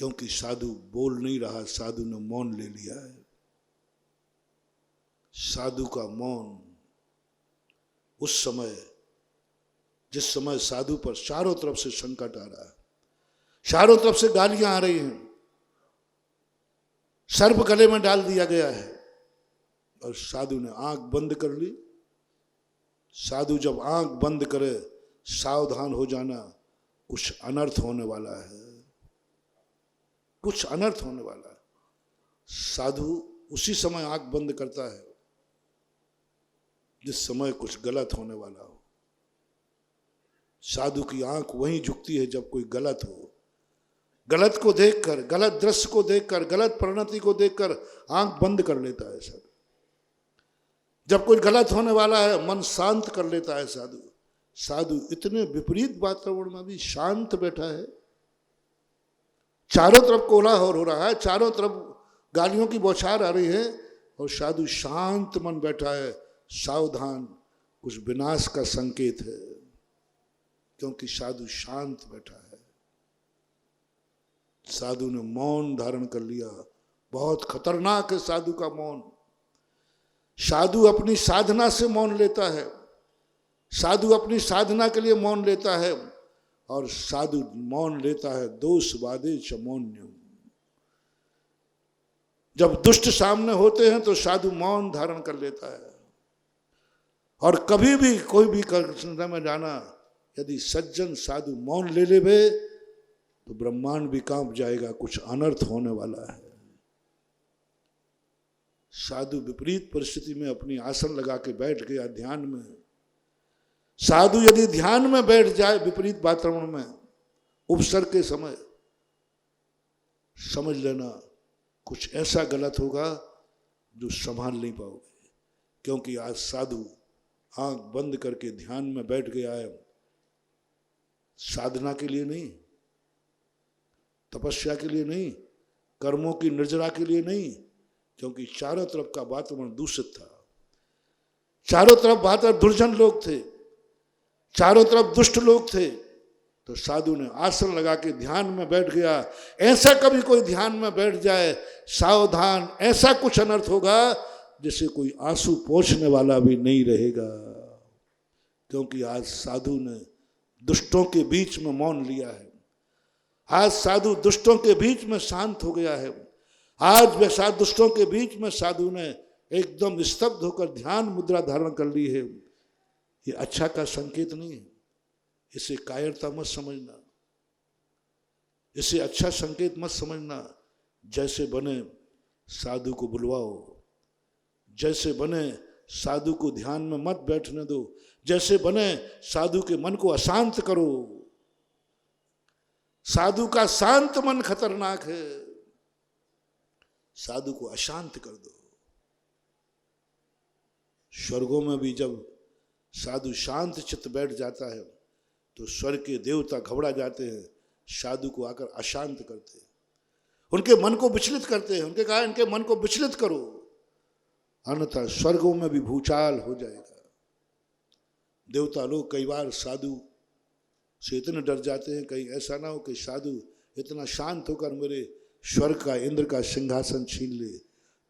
क्योंकि साधु बोल नहीं रहा, साधु ने मौन ले लिया है। साधु का मौन उस समय, जिस समय साधु पर चारों तरफ से संकट आ रहा है, चारों तरफ से गालियां आ रही हैं, सर्प गले में डाल दिया गया है, और साधु ने आंख बंद कर ली। साधु जब आंख बंद करे, सावधान हो जाना, कुछ अनर्थ होने वाला है, कुछ अनर्थ होने वाला है। साधु उसी समय आंख बंद करता है जिस समय कुछ गलत होने वाला हो। साधु की आंख वहीं झुकती है जब कोई गलत हो। गलत को देखकर, गलत दृश्य को देखकर, गलत परिणति को देखकर आंख बंद कर लेता है साधु। जब कुछ गलत होने वाला है, मन शांत कर लेता है साधु। साधु इतने विपरीत वातावरण में भी शांत बैठा है। चारों तरफ कोलाहल हो रहा है, चारों तरफ गालियों की बौछार आ रही है, और साधु शांत मन बैठा है, सावधान, कुछ विनाश का संकेत है, क्योंकि साधु शांत बैठा है। साधु ने मौन धारण कर लिया। बहुत खतरनाक है साधु का मौन। साधु अपनी साधना से मौन लेता है, साधु अपनी साधना के लिए मौन लेता है, और साधु मौन लेता है दोषवादे च मौन्यम। जब दुष्ट सामने होते हैं तो साधु मौन धारण कर लेता है। और कभी भी कोई भी समय में जाना, यदि सज्जन साधु मौन ले लेवे तो ब्रह्मांड भी कांप जाएगा, कुछ अनर्थ होने वाला है। साधु विपरीत परिस्थिति में अपनी आसन लगा के बैठ गया ध्यान में। साधु यदि ध्यान में बैठ जाए विपरीत वातावरण में, उपसर्ग के समय, समझ लेना कुछ ऐसा गलत होगा जो संभाल नहीं पाओगे। क्योंकि आज साधु आंख बंद करके ध्यान में बैठ गया है, साधना के लिए नहीं, तपस्या के लिए नहीं, कर्मों की निर्जरा के लिए नहीं, क्योंकि चारों तरफ का वातावरण दूषित था। चारों तरफ वातावरण दुर्जन लोग थे, चारों तरफ दुष्ट लोग थे। तो साधु ने आसन लगा के ध्यान में बैठ गया। ऐसा कभी कोई ध्यान में बैठ जाए, सावधान, ऐसा कुछ अनर्थ होगा जिसे कोई आंसू पोंछने वाला भी नहीं रहेगा। क्योंकि आज साधु ने दुष्टों के बीच में मौन लिया है। आज साधु दुष्टों के बीच में शांत हो गया है। आज वैसा दुष्टों के बीच में साधु ने एकदम स्तब्ध होकर ध्यान मुद्रा धारण कर ली है। ये अच्छा का संकेत नहीं है, इसे कायरता मत समझना, इसे अच्छा संकेत मत समझना। जैसे बने साधु को बुलवाओ, जैसे बने साधु को ध्यान में मत बैठने दो, जैसे बने साधु के मन को अशांत करो। साधु का शांत मन खतरनाक है, साधु को अशांत कर दो। स्वर्गों में भी जब साधु शांत चित्त बैठ जाता है तो स्वर्ग के देवता घबरा जाते हैं, साधु को आकर अशांत करते हैं, उनके मन को विचलित करते हैं। उनके कहा इनके मन को विचलित करो, अन्यथा स्वर्गों में भी भूचाल हो जाएगा। देवता लोग कई बार साधु से इतने डर जाते हैं, कहीं ऐसा ना हो कि साधु इतना शांत होकर मेरे स्वर्ग का, इंद्र का सिंहासन छीन ले,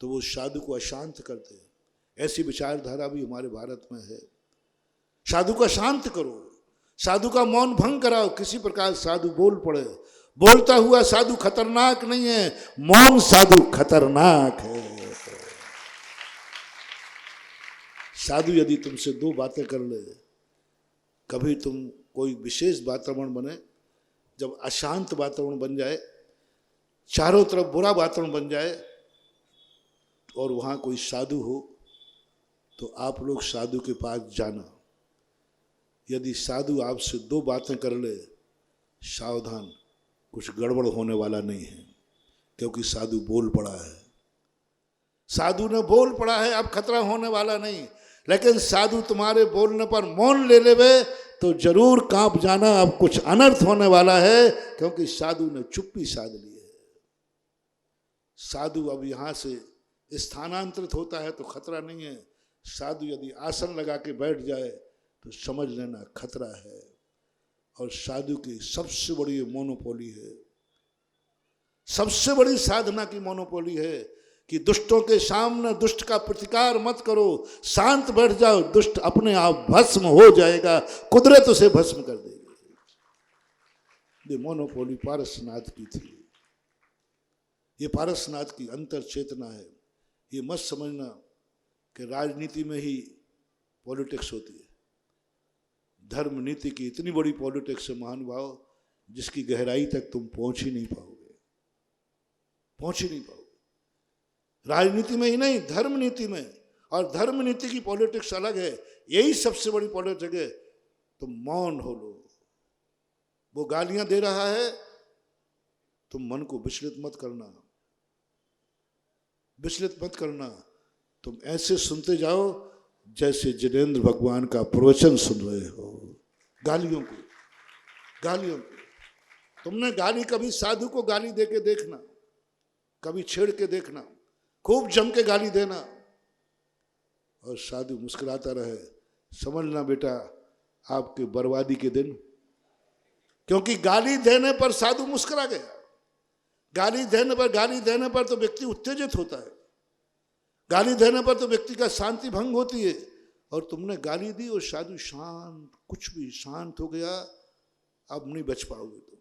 तो वो साधु को अशांत करते हैं। ऐसी विचारधारा भी हमारे भारत में है। साधु का शांत करो, साधु का मौन भंग कराओ। किसी प्रकार साधु बोल पड़े, बोलता हुआ साधु खतरनाक नहीं है, मौन साधु खतरनाक है। साधु यदि तुमसे दो बातें कर ले, कभी तुम कोई विशेष वातावरण बने, जब अशांत वातावरण बन जाए, चारों तरफ बुरा वातावरण बन जाए, और वहां कोई साधु हो, तो आप लोग साधु के पास जाना। यदि साधु आपसे दो बातें कर ले, सावधान, कुछ गड़बड़ होने वाला नहीं है, क्योंकि साधु बोल पड़ा है। साधु ने बोल पड़ा है, अब खतरा होने वाला नहीं। लेकिन साधु तुम्हारे बोलने पर मौन ले लेवे तो जरूर कांप जाना, अब कुछ अनर्थ होने वाला है, क्योंकि साधु ने चुप्पी साध ली है। साधु अब यहां से स्थानांतरित होता है तो खतरा नहीं है। साधु यदि आसन लगा के बैठ जाए तो समझ लेना खतरा है। और साधु की सबसे बड़ी मोनोपोली है। सबसे बड़ी साधना की मोनोपोली है कि दुष्टों के सामने दुष्ट का प्रतिकार मत करो, शांत बैठ जाओ, दुष्ट अपने आप भस्म हो जाएगा, कुदरत उसे भस्म कर देगी। ये मोनोपोली पारसनाथ की थी। ये पारसनाथ की अंतर चेतना है। ये मत समझना कि राजनीति में ही पॉलिटिक्स होती है। धर्म नीति की इतनी बड़ी पॉलिटिक्स है महानुभाव, जिसकी गहराई तक तुम पहुंच ही नहीं पाओगे, पहुंच ही नहीं पाओगे। राजनीति में ही नहीं, धर्म नीति में। और धर्म नीति की पॉलिटिक्स अलग है, यही सबसे बड़ी पॉलिटिक्स है। तुम मौन हो लो। वो गालियां दे रहा है, तुम मन को विचलित मत करना, विचलित मत करना। तुम ऐसे सुनते जाओ जैसे जिनेंद्र भगवान का प्रवचन सुन रहे हो। गालियों को, गालियों को। तुमने गाली, कभी साधु को गाली दे के देखना, कभी छेड़ के देखना, खूब जम के गाली देना, और साधु मुस्कुराता रहे, समझना बेटा आपके बर्बादी के दिन। क्योंकि गाली देने पर साधु मुस्कुरा गया। गाली देने पर तो व्यक्ति उत्तेजित होता है, गाली देने पर तो व्यक्ति का शांति भंग होती है। और तुमने गाली दी और साधु शांत, कुछ भी शांत हो गया। अब नहीं बच पाओगे तुम,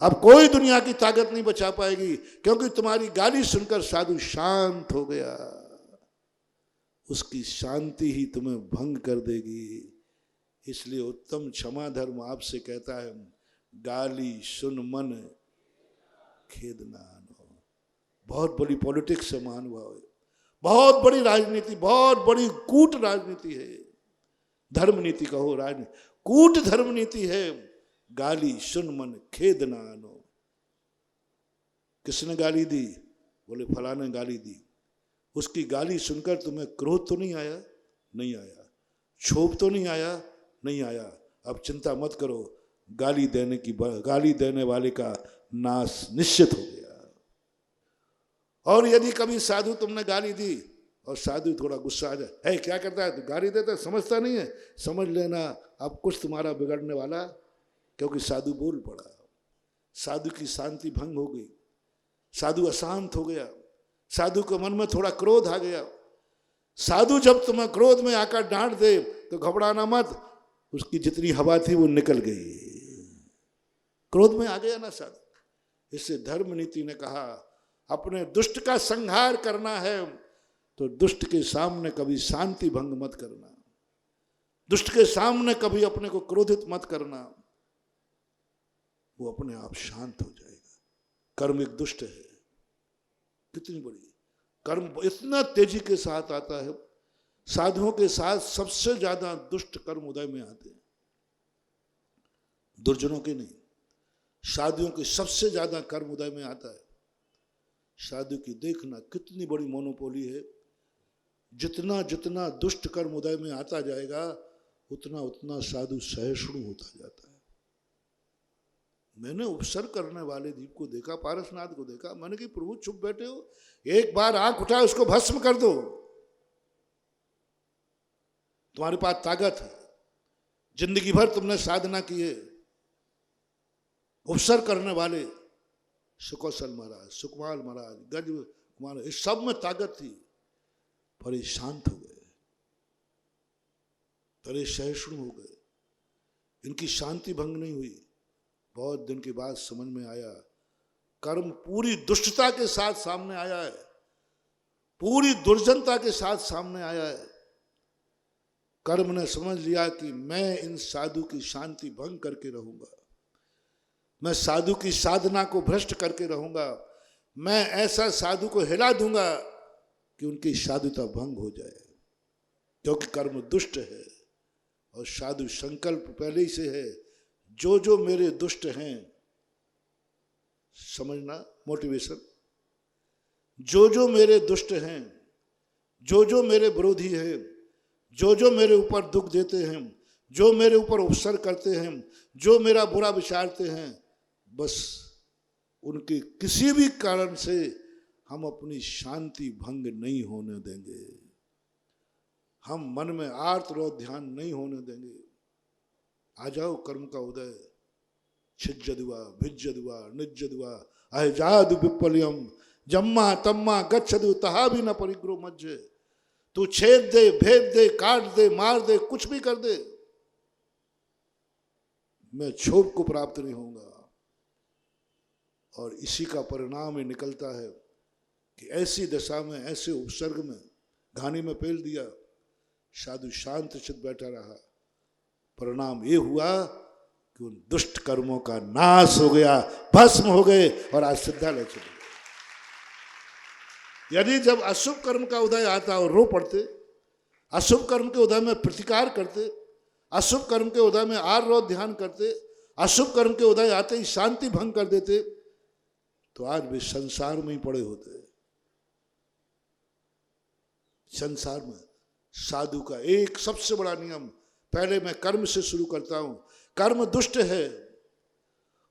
अब कोई दुनिया की ताकत नहीं बचा पाएगी, क्योंकि तुम्हारी गाली सुनकर साधु शांत हो गया। उसकी शांति ही तुम्हें भंग कर देगी। इसलिए उत्तम क्षमा धर्म आपसे कहता है, गाली सुन मन खेद न आनो। बहुत बड़ी पॉलिटिक्स है महानुभाव, बहुत बड़ी राजनीति, बहुत बड़ी कूट राजनीति है। धर्म नीति कहो, राजनीति, कूट धर्म नीति है। गाली सुन मन खेद न आनो। किसने गाली दी? बोले फलाने गाली दी। उसकी गाली सुनकर तुम्हें क्रोध तो नहीं आया? नहीं आया। क्षोभ तो नहीं आया? नहीं आया। अब चिंता मत करो, गाली देने वाले का नाश निश्चित हो गया। और यदि कभी साधु तुमने गाली दी और साधु थोड़ा गुस्सा आ जाए, है क्या करता है, तो गाली देता है, समझता नहीं है, समझ लेना अब कुछ तुम्हारा बिगड़ने वाला, क्योंकि साधु बोल पड़ा। साधु की शांति भंग हो गई, साधु अशांत हो गया, साधु के मन में थोड़ा क्रोध आ गया। साधु जब तुम्हें क्रोध में आकर डांट दे तो घबराना मत, उसकी जितनी हवा थी वो निकल गई, क्रोध में आ गया ना साधु। इससे धर्म नीति ने कहा, अपने दुष्ट का संहार करना है तो दुष्ट के सामने कभी शांति भंग मत करना, दुष्ट के सामने कभी अपने को क्रोधित मत करना, वो अपने आप शांत हो जाएगा। कर्म एक दुष्ट है, कितनी बड़ी कर्म इतना तेजी के साथ आता है। साधुओं के साथ सबसे ज्यादा दुष्ट कर्म उदय में आते हैं, दुर्जनों के नहीं। साधुओं के सबसे ज्यादा कर्म उदय में आता है। साधु की देखना कितनी बड़ी मोनोपोली है। जितना जितना दुष्ट कर्म उदय में आता जाएगा, उतना उतना साधु सहिष्णु होता जाता है। मैंने उपसर्ग करने वाले दीप को देखा, पारसनाथ को देखा, मैंने कहा प्रभु चुप बैठे हो, एक बार आंख उठाए उसको भस्म कर दो। तुम्हारे पास ताकत है, जिंदगी भर तुमने साधना की है। उपसर्ग करने वाले सुकौशल महाराज, सुकमाल महाराज, गज कुमार, इस सब में ताकत थी, पर ये शांत हो गए, पर ये सहिष्णु हो गए, इनकी शांति भंग नहीं हुई। बहुत दिन के बाद समझ में आया, कर्म पूरी दुष्टता के साथ सामने आया है, पूरी दुर्जनता के साथ सामने आया है। कर्म ने समझ लिया कि मैं इन साधु की शांति भंग करके रहूंगा, मैं साधु की साधना को भ्रष्ट करके रहूंगा, मैं ऐसा साधु को हिला दूंगा कि उनकी साधुता भंग हो जाए, क्योंकि कर्म दुष्ट है और साधु संकल्प पहले ही से है, जो जो मेरे दुष्ट हैं, समझना मोटिवेशन, जो जो मेरे दुष्ट हैं, जो जो मेरे विरोधी हैं, जो जो मेरे ऊपर दुख देते हैं, जो मेरे ऊपर उपसर्ग करते हैं, जो मेरा बुरा विचारते हैं, बस उनके किसी भी कारण से हम अपनी शांति भंग नहीं होने देंगे, हम मन में आर्त रोध ध्यान नहीं होने देंगे। आ जाओ कर्म का उदय, छिज्जदुआ भिज्जदुआ निज्जदुआ अहजादु विपल्यम जम्मा तम्मा गच्छदु तहा भी न परिग्रो मज्जे। तू छेद दे, भेद दे, काट दे, मार दे, कुछ भी कर दे, मैं क्षोभ को प्राप्त नहीं होऊंगा। और इसी का परिणाम ये निकलता है कि ऐसी दशा में, ऐसे उपसर्ग में, घानी में पेल दिया, साधु शांत चित बैठा रहा। परिणाम ये हुआ कि उन दुष्ट कर्मों का नाश हो गया, भस्म हो गए और आज सिद्धालय चले गए। यदि जब अशुभ कर्म का उदय आता और रो पड़ते, अशुभ कर्म के उदय में प्रतिकार करते, अशुभ कर्म के उदय में आर रोज ध्यान करते, अशुभ कर्म के उदय आते ही शांति भंग कर देते, तो आज भी संसार में ही पड़े होते। संसार में साधु का एक सबसे बड़ा नियम, पहले मैं कर्म से शुरू करता हूं। कर्म दुष्ट है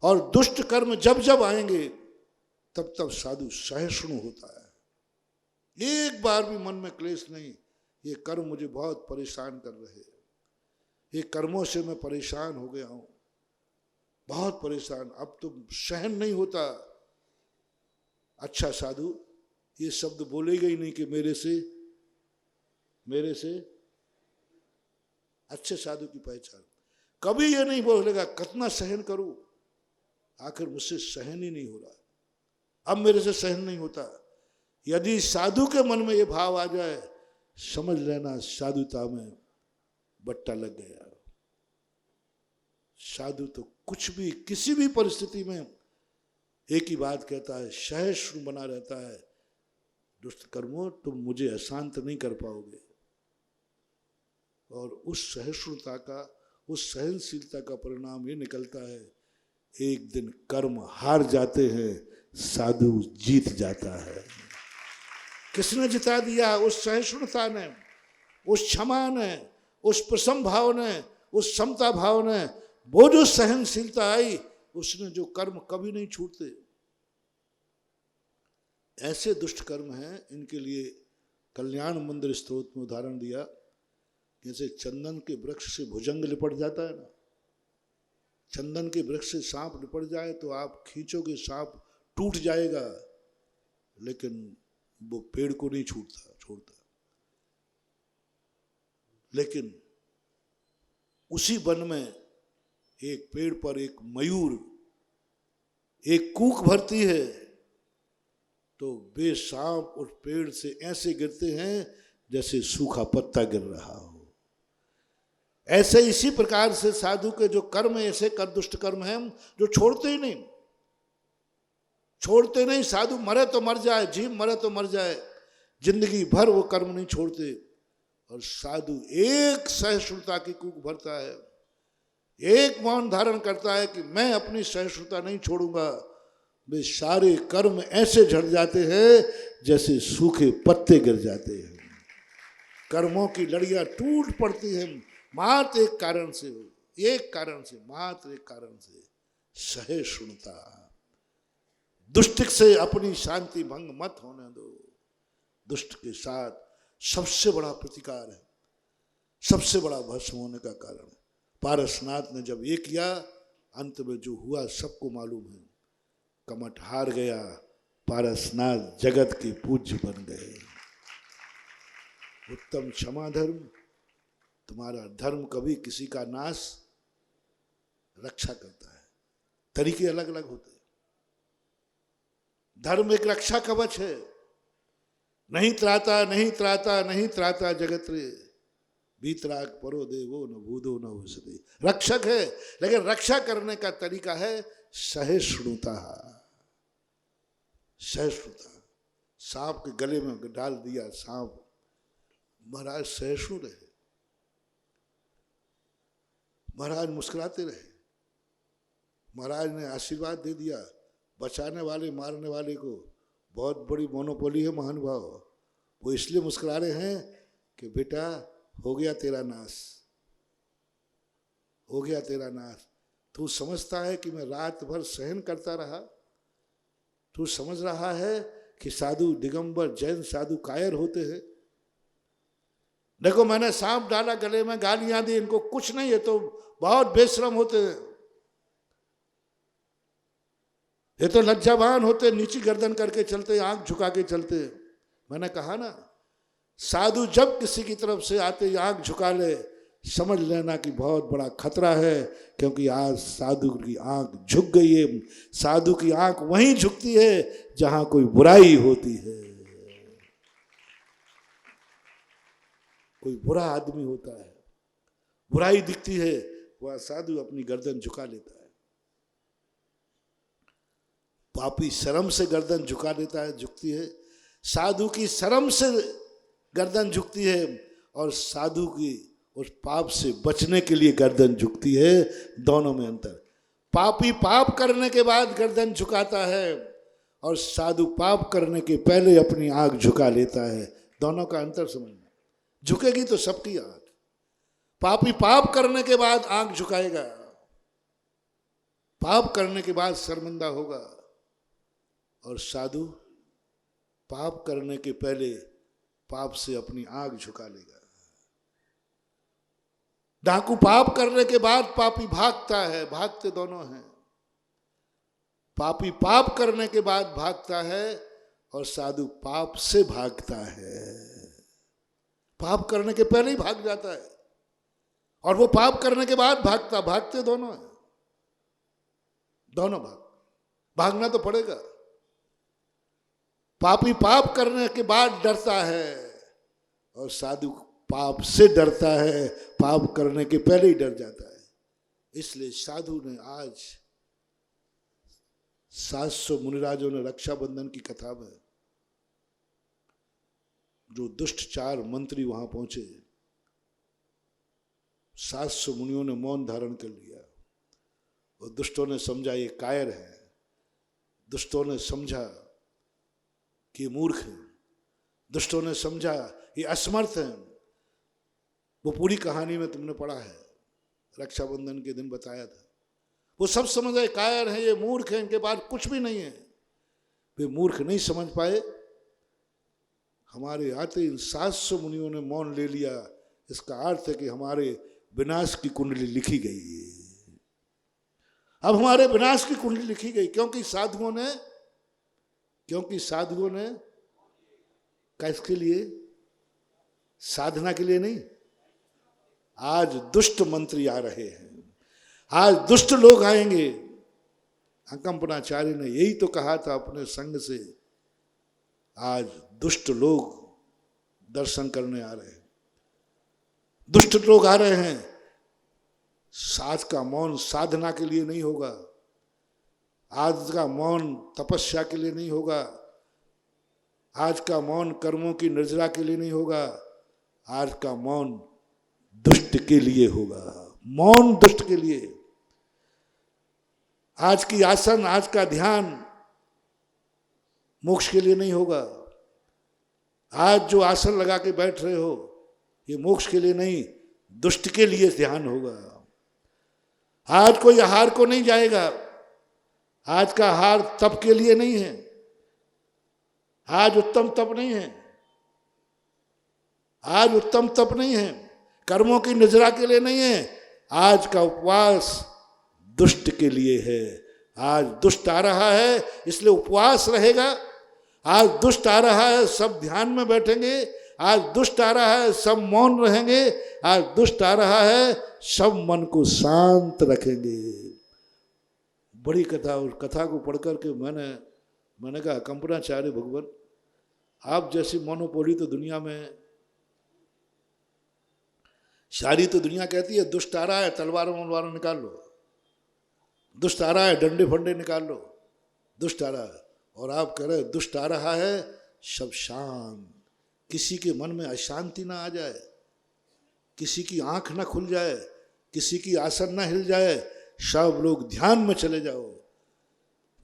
और दुष्ट कर्म जब जब आएंगे तब तब साधु सहिष्णु होता है। एक बार भी मन में क्लेश नहीं, ये कर्म मुझे बहुत परेशान कर रहे हैं, ये कर्मों से मैं परेशान हो गया हूं, बहुत परेशान, अब तो सहन नहीं होता। अच्छा साधु ये शब्द बोलेगा ही नहीं कि मेरे से अच्छे साधु की पहचान। कभी ये नहीं बोलेगा कितना सहन करूं, आखिर मुझसे सहन ही नहीं हो रहा, अब मेरे से सहन नहीं होता। यदि साधु के मन में ये भाव आ जाए, समझ लेना साधुता में बट्टा लग गया। साधु तो कुछ भी, किसी भी परिस्थिति में एक ही बात कहता है, सहिष्णु बना रहता है। दुष्ट कर्मों तुम मुझे अशांत नहीं कर पाओगे। और उस सहिष्णुता का, उस सहनशीलता का परिणाम ये निकलता है, एक दिन कर्म हार जाते हैं, साधु जीत जाता है। किसने जिता दिया? उस सहिष्णुता ने, उस क्षमा ने, उस प्रसन्न भाव ने, उस समता भाव ने। वो जो सहनशीलता आई, उसने जो कर्म कभी नहीं छूटते। ऐसे दुष्ट कर्म हैं, इनके लिए कल्याण मंदिर स्तोत्र में उदाहरण दिया, जैसे चंदन के वृक्ष से भुजंग लिपट जाता है ना, चंदन के वृक्ष से सांप लिपट जाए तो आप खींचोगे, सांप टूट जाएगा, लेकिन वो पेड़ को नहीं छोड़ता। लेकिन उसी वन में एक पेड़ पर एक मयूर एक कूक भरती है, तो वे सांप उस पेड़ से ऐसे गिरते हैं जैसे सूखा पत्ता गिर रहा हो। ऐसे इसी प्रकार से साधु के जो कर्म ऐसे कर दुष्ट कर्म हैं जो छोड़ते ही नहीं, छोड़ते नहीं। साधु मरे तो मर जाए, जीव मरे तो मर जाए, जिंदगी भर वो कर्म नहीं छोड़ते। और साधु एक सहिष्णुता की कूक भरता है, एक मौन धारण करता है कि मैं अपनी सहिष्णुता नहीं छोड़ूंगा। वे सारे कर्म ऐसे झड़ जाते हैं जैसे सूखे पत्ते गिर जाते हैं। कर्मों की लड़ियां टूट पड़ती हैं मात्र एक कारण से, मात्र एक कारण से, सहिष्णुता। दुष्ट से अपनी शांति भंग मत होने दो। दुष्ट के साथ सबसे बड़ा प्रतिकार है, सबसे बड़ा भस्म होने का कारण है। पारसनाथ ने जब ये किया, अंत में जो हुआ सबको मालूम है। कमठ हार गया, पारसनाथ जगत के पूज्य बन गए। उत्तम क्षमा धर्म, तुम्हारा धर्म कभी किसी का नाश रक्षा करता है। तरीके अलग अलग होते हैं। धर्म एक रक्षा कवच है। नहीं त्राता नहीं त्राता नहीं त्राता जगत रे, बीतराग परो देवो न भूदो न भूसते। रक्षक है, लेकिन रक्षा करने का तरीका है सहिष्णुता। सहिष्णुता। सांप के गले में डाल दिया सांप, महाराज सहिष्णु रहे, महाराज मुस्कुराते रहे। महाराज ने आशीर्वाद दे दिया। बचाने वाले मारने वाले को बहुत बड़ी मोनोपोली है महानुभाव। वो इसलिए मुस्कुरा रहे हैं कि बेटा हो गया तेरा नाश, हो गया तेरा नाश। तू समझता है कि मैं रात भर सहन करता रहा? तू समझ रहा है कि साधु दिगंबर जैन साधु कायर होते हैं? देखो मैंने सांप डाला गले में, गालियां दी, इनको कुछ नहीं है तो बहुत बेशरम होते हैं। ये तो लज्जावान होते, नीची गर्दन करके चलते, आंख झुका के चलते। मैंने कहा ना, साधु जब किसी की तरफ से आते आंख झुका ले, समझ लेना कि बहुत बड़ा खतरा है, क्योंकि आज साधु की आंख झुक गई है। साधु की आंख वहीं झुकती है जहां कोई बुराई होती है, कोई बुरा आदमी होता है, बुराई दिखती है, वह साधु अपनी गर्दन झुका लेता है। पापी शर्म से गर्दन झुका लेता है, झुकती है। साधु की शर्म से गर्दन झुकती है, और साधु की उस पाप से बचने के लिए गर्दन झुकती है। दोनों में अंतर। पापी पाप करने के बाद गर्दन झुकाता है, और साधु पाप करने के पहले अपनी आंख झुका लेता है। दोनों का अंतर समझना। झुकेगी तो सबकी आंख। पापी पाप करने के बाद आंख झुकाएगा, पाप करने के बाद शर्मिंदा होगा, और साधु पाप करने के पहले पाप से अपनी आंख झुका लेगा। डाकू पाप करने के बाद पापी भागता है, भागते दोनों हैं। पापी पाप करने के बाद भागता है, और साधु पाप से भागता है। पाप करने के पहले ही भाग जाता है, और वो पाप करने के बाद भागता, भागते दोनों हैं। दोनों भागना तो पड़ेगा। पापी पाप करने के बाद डरता है, और साधु पाप से डरता है, पाप करने के पहले ही डर जाता है। इसलिए साधु ने आज 700 मुनिराजों ने रक्षाबंधन की कथा में, जो दुष्ट 4 मंत्री वहां पहुंचे, 700 मुनियों ने मौन धारण कर लिया, और दुष्टों ने समझा ये कायर है, दुष्टों ने समझा कि मूर्ख है, दुष्टों ने समझा ये असमर्थ है। वो पूरी कहानी में तुमने पढ़ा है, रक्षाबंधन के दिन बताया था। वो सब समझ आए, कायर है, ये मूर्ख है, इनके पास कुछ भी नहीं है। वे मूर्ख नहीं समझ पाए। हमारे आते इन 700 मुनियों ने मौन ले लिया। इसका अर्थ है कि हमारे विनाश की कुंडली लिखी गई है। अब हमारे विनाश की कुंडली लिखी गई, क्योंकि साधुओं ने किसके लिए? साधना के लिए नहीं। आज दुष्ट मंत्री आ रहे हैं, आज दुष्ट लोग आएंगे। अकंपनाचार्य ने यही तो कहा था अपने संग से, आज दुष्ट लोग दर्शन करने आ रहे हैं, दुष्ट लोग आ रहे हैं। आज का मौन साधना के लिए नहीं होगा, आज का मौन तपस्या के लिए नहीं होगा, आज का मौन कर्मों की निर्जरा के लिए नहीं होगा, आज का मौन दुष्ट के लिए होगा। मौन दुष्ट के लिए। आज की आसन, आज का ध्यान मोक्ष के लिए नहीं होगा। आज जो आसन लगा के बैठ रहे हो, ये मोक्ष के लिए नहीं, दुष्ट के लिए ध्यान होगा। आज कोई आहार को नहीं जाएगा, आज का आहार तप के लिए नहीं है, आज उत्तम तप नहीं है, आज उत्तम तप नहीं है, कर्मों की निजरा के लिए नहीं है। आज का उपवास दुष्ट के लिए है। आज दुष्ट आ रहा है, इसलिए उपवास रहेगा। आज दुष्ट आ रहा है, सब ध्यान में बैठेंगे। आज दुष्ट आ रहा है, सब मौन रहेंगे। आज दुष्ट आ रहा है, सब मन को शांत रखेंगे। बड़ी कथा, उस कथा को पढ़ करके मैंने कहा, कंपनाचार्य भगवान, आप जैसी मोनोपोली तो दुनिया में, सारी तो दुनिया कहती है दुष्ट आ रहा है, तलवारों वलवारों निकाल लो, दुष्ट आ रहा है, डंडे फंडे निकाल लो, दुष्ट आ रहा है। और आप कह रहे दुष्ट आ रहा है, सब शांत, किसी के मन में अशांति ना आ जाए, किसी की आंख ना खुल जाए, किसी की आसन ना हिल जाए, सब लोग ध्यान में चले जाओ।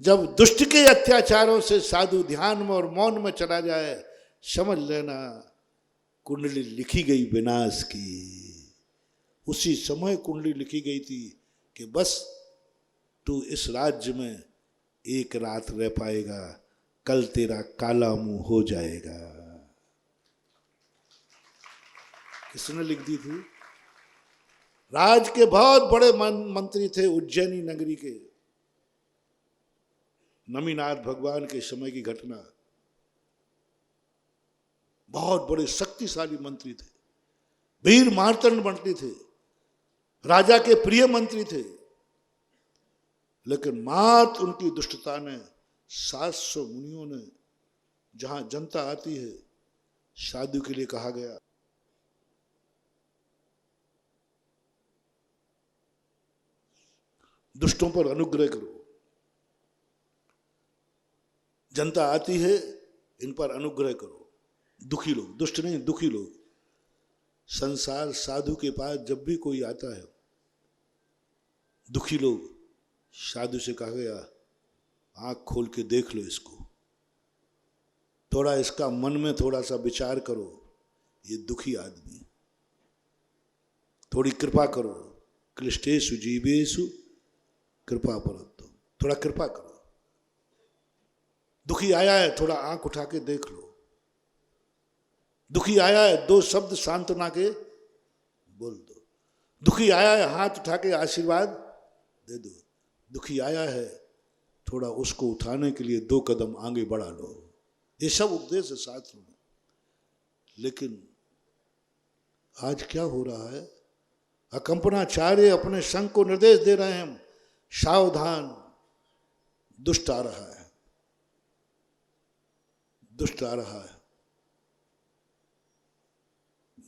जब दुष्ट के अत्याचारों से साधु ध्यान में और मौन में चला जाए, समझ लेना कुंडली लिखी गई विनाश की। उसी समय कुंडली लिखी गई थी कि बस तू इस राज्य में एक रात रह पाएगा, कल तेरा काला मुंह हो जाएगा। किसने लिख दी थी? राज के बहुत बड़े मंत्री थे उज्जैनी नगरी के, नमीनाथ भगवान के समय की घटना। बहुत बड़े शक्तिशाली मंत्री थे, वीर मार्तंड मंत्री थे, राजा के प्रिय मंत्री थे, लेकिन मात उनकी दुष्टता ने 700 मुनियों ने, जहां जनता आती है शादी के लिए कहा गया, दुष्टों पर अनुग्रह करो। जनता आती है, इन पर अनुग्रह करो। दुखी लोग, दुष्ट नहीं, दुखी लोग। संसार साधु के पास जब भी कोई आता है, दुखी लोग, साधु से कहा गया आंख खोल के देख लो इसको, थोड़ा इसका मन में थोड़ा सा विचार करो, ये दुखी आदमी, थोड़ी कृपा करो। क्लिष्टेषु जीवेषु कृपा परतो, थोड़ा कृपा करो। दुखी आया है, थोड़ा आंख उठा के देख लो। दुखी आया है, 2 शब्द सांत्वना के बोल दो। दुखी आया है, हाथ उठा के आशीर्वाद दे दो। दुखी आया है, थोड़ा उसको उठाने के लिए 2 कदम आगे बढ़ा लो। ये सब उपदेश है शास्त्र में। लेकिन आज क्या हो रहा है? अकंपनाचार्य अपने संघ को निर्देश दे रहे हैं, सावधान, दुष्ट आ रहा है, दुष्ट आ रहा है।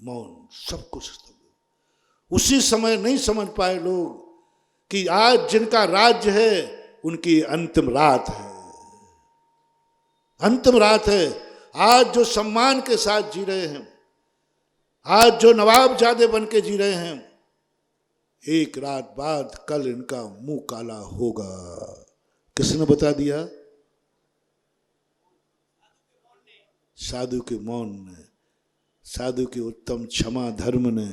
मौन, सब कुछ। उसी समय नहीं समझ पाए लोग कि आज जिनका राज्य है उनकी अंतिम रात है, अंतिम रात है। आज जो सम्मान के साथ जी रहे हैं, आज जो नवाबजादे बन के जी रहे हैं, एक रात बाद कल इनका मुंह काला होगा। किसने बता दिया? साधु के मौन ने, साधु की उत्तम क्षमा धर्म ने,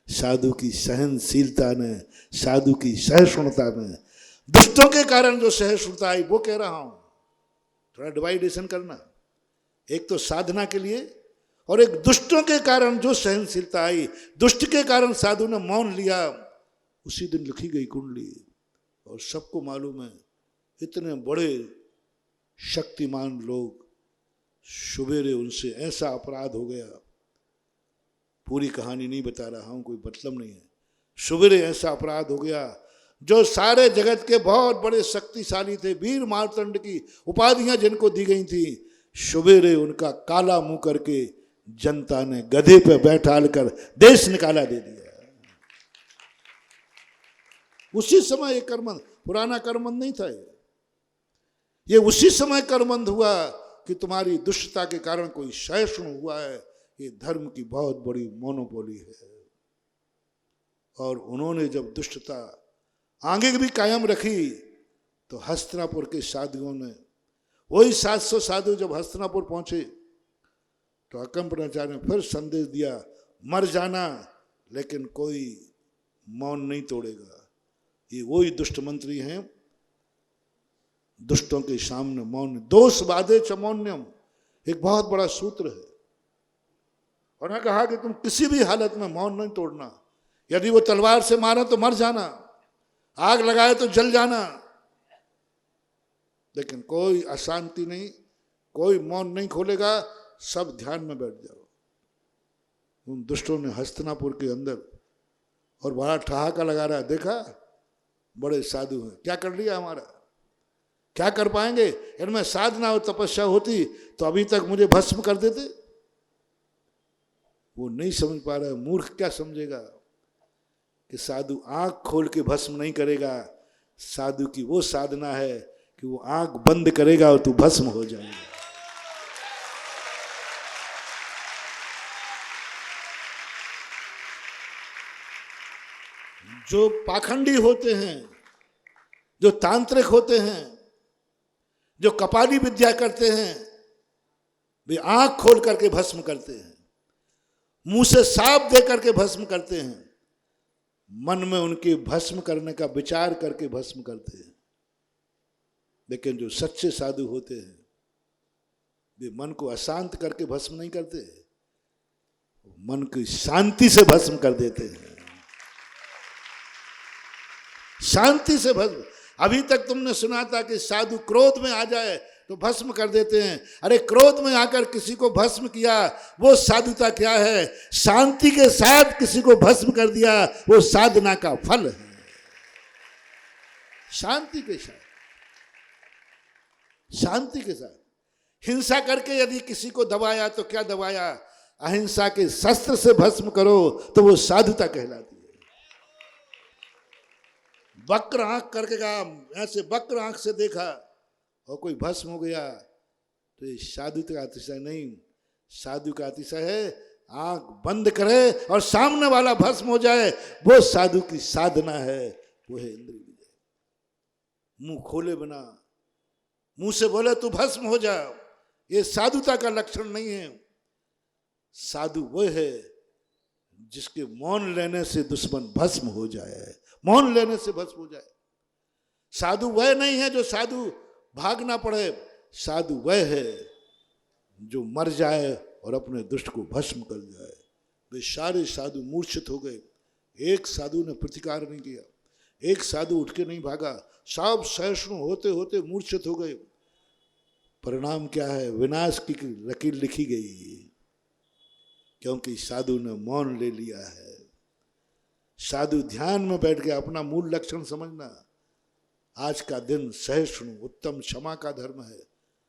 साधु की सहनशीलता ने, साधु की सहिष्णुता ने। दुष्टों के कारण जो सहिष्णुता आई, वो कह रहा हूं, थोड़ा डिवाइडेशन करना। एक तो साधना के लिए, और एक दुष्टों के कारण जो सहनशीलता आई। दुष्ट के कारण साधु ने मौन लिया, उसी दिन लिखी गई कुंडली। और सबको मालूम है, इतने बड़े शक्तिमान लोग, सुबेरे उनसे ऐसा अपराध हो गया। पूरी कहानी नहीं बता रहा हूं, कोई मतलब नहीं है। सुबेरे ऐसा अपराध हो गया, जो सारे जगत के बहुत बड़े शक्तिशाली थे, वीर मार्तंड की उपाधियां जिनको दी गई थी, सुबेरे उनका काला मुंह करके जनता ने गधे पे बैठा कर देश निकाला दे दिया। उसी समय ये कर्मंद, पुराना कर्मंद नहीं था ये उसी समय कर्मंद हुआ कि तुम्हारी दुष्टता के कारण कोई सहिष्णु हुआ है। ये धर्म की बहुत बड़ी मोनोपोली है। और उन्होंने जब दुष्टता आगे भी कायम रखी, तो हस्तिनापुर के साधुओं ने, वही 700 साधु जब हस्तिनापुर पहुंचे, तो अकंपनाचार्य ने फिर संदेश दिया, मर जाना लेकिन कोई मौन नहीं तोड़ेगा। ये वही दुष्ट मंत्री हैं, दुष्टों के सामने मौन। दोष बाधे च मौन्यम, एक बहुत बड़ा सूत्र है। और ने कहा कि तुम किसी भी हालत में मौन नहीं तोड़ना। यदि वो तलवार से मारे तो मर जाना, आग लगाए तो जल जाना, लेकिन कोई अशांति नहीं, कोई मौन नहीं खोलेगा। सब ध्यान में बैठ जाओ। उन दुष्टों ने हस्तिनापुर के अंदर, और बड़ा ठहाका लगा रहा है, देखा बड़े साधु हैं, क्या कर लिया हमारा, क्या कर पाएंगे? इनमें साधना और तपस्या होती तो अभी तक मुझे भस्म कर देते। वो नहीं समझ पा रहा है। मूर्ख क्या समझेगा कि साधु आंख खोल के भस्म नहीं करेगा। साधु की वो साधना है कि वो आंख बंद करेगा और तू भस्म हो जाएगा। जो पाखंडी होते हैं, जो तांत्रिक होते हैं, जो कपाली विद्या करते हैं, वे आंख खोल करके भस्म करते हैं, मुंह से साफ दे करके भस्म करते हैं, मन में उनके भस्म करने का विचार करके भस्म करते हैं। लेकिन जो सच्चे साधु होते हैं, वे मन को अशांत करके भस्म नहीं करते, मन की शांति से भस्म कर देते हैं। शांति से भस्म। अभी तक तुमने सुना था कि साधु क्रोध में आ जाए तो भस्म कर देते हैं। अरे क्रोध में आकर किसी को भस्म किया वो साधुता क्या है? शांति के साथ किसी को भस्म कर दिया वो साधना का फल है। शांति के साथ, शांति के साथ। हिंसा करके यदि किसी को दबाया तो क्या दबाया? अहिंसा के शस्त्र से भस्म करो तो वो साधुता कहलाती है। वक्र आंख करके कहा, ऐसे वक्र आंख से देखा और कोई भस्म हो गया तो ये साधु का अतिशय नहीं। साधु का अतिशय है आंख बंद करे और सामने वाला भस्म हो जाए, वो साधु की साधना है, वो है इंद्रिय विजय। मुंह खोले बिना, मुंह से बोले तू भस्म हो जा, ये साधुता का लक्षण नहीं है। साधु वो है जिसके मौन लेने से दुश्मन भस्म हो जाए, मौन लेने से भस्म हो जाए। साधु वह नहीं है जो साधु भागना पड़े, साधु वह है जो मर जाए और अपने दुष्ट को भस्म कर जाए। वे सारे साधु मूर्छित हो गए, एक साधु ने प्रतिकार नहीं किया, एक साधु उठ के नहीं भागा, सब सहिष्णु होते होते मूर्छित हो गए। परिणाम क्या है? विनाश की लकीर लिखी गई, क्योंकि साधु ने मौन ले लिया है। साधु ध्यान में बैठ के अपना मूल लक्षण समझना। आज का दिन सहिष्णु उत्तम क्षमा का धर्म है।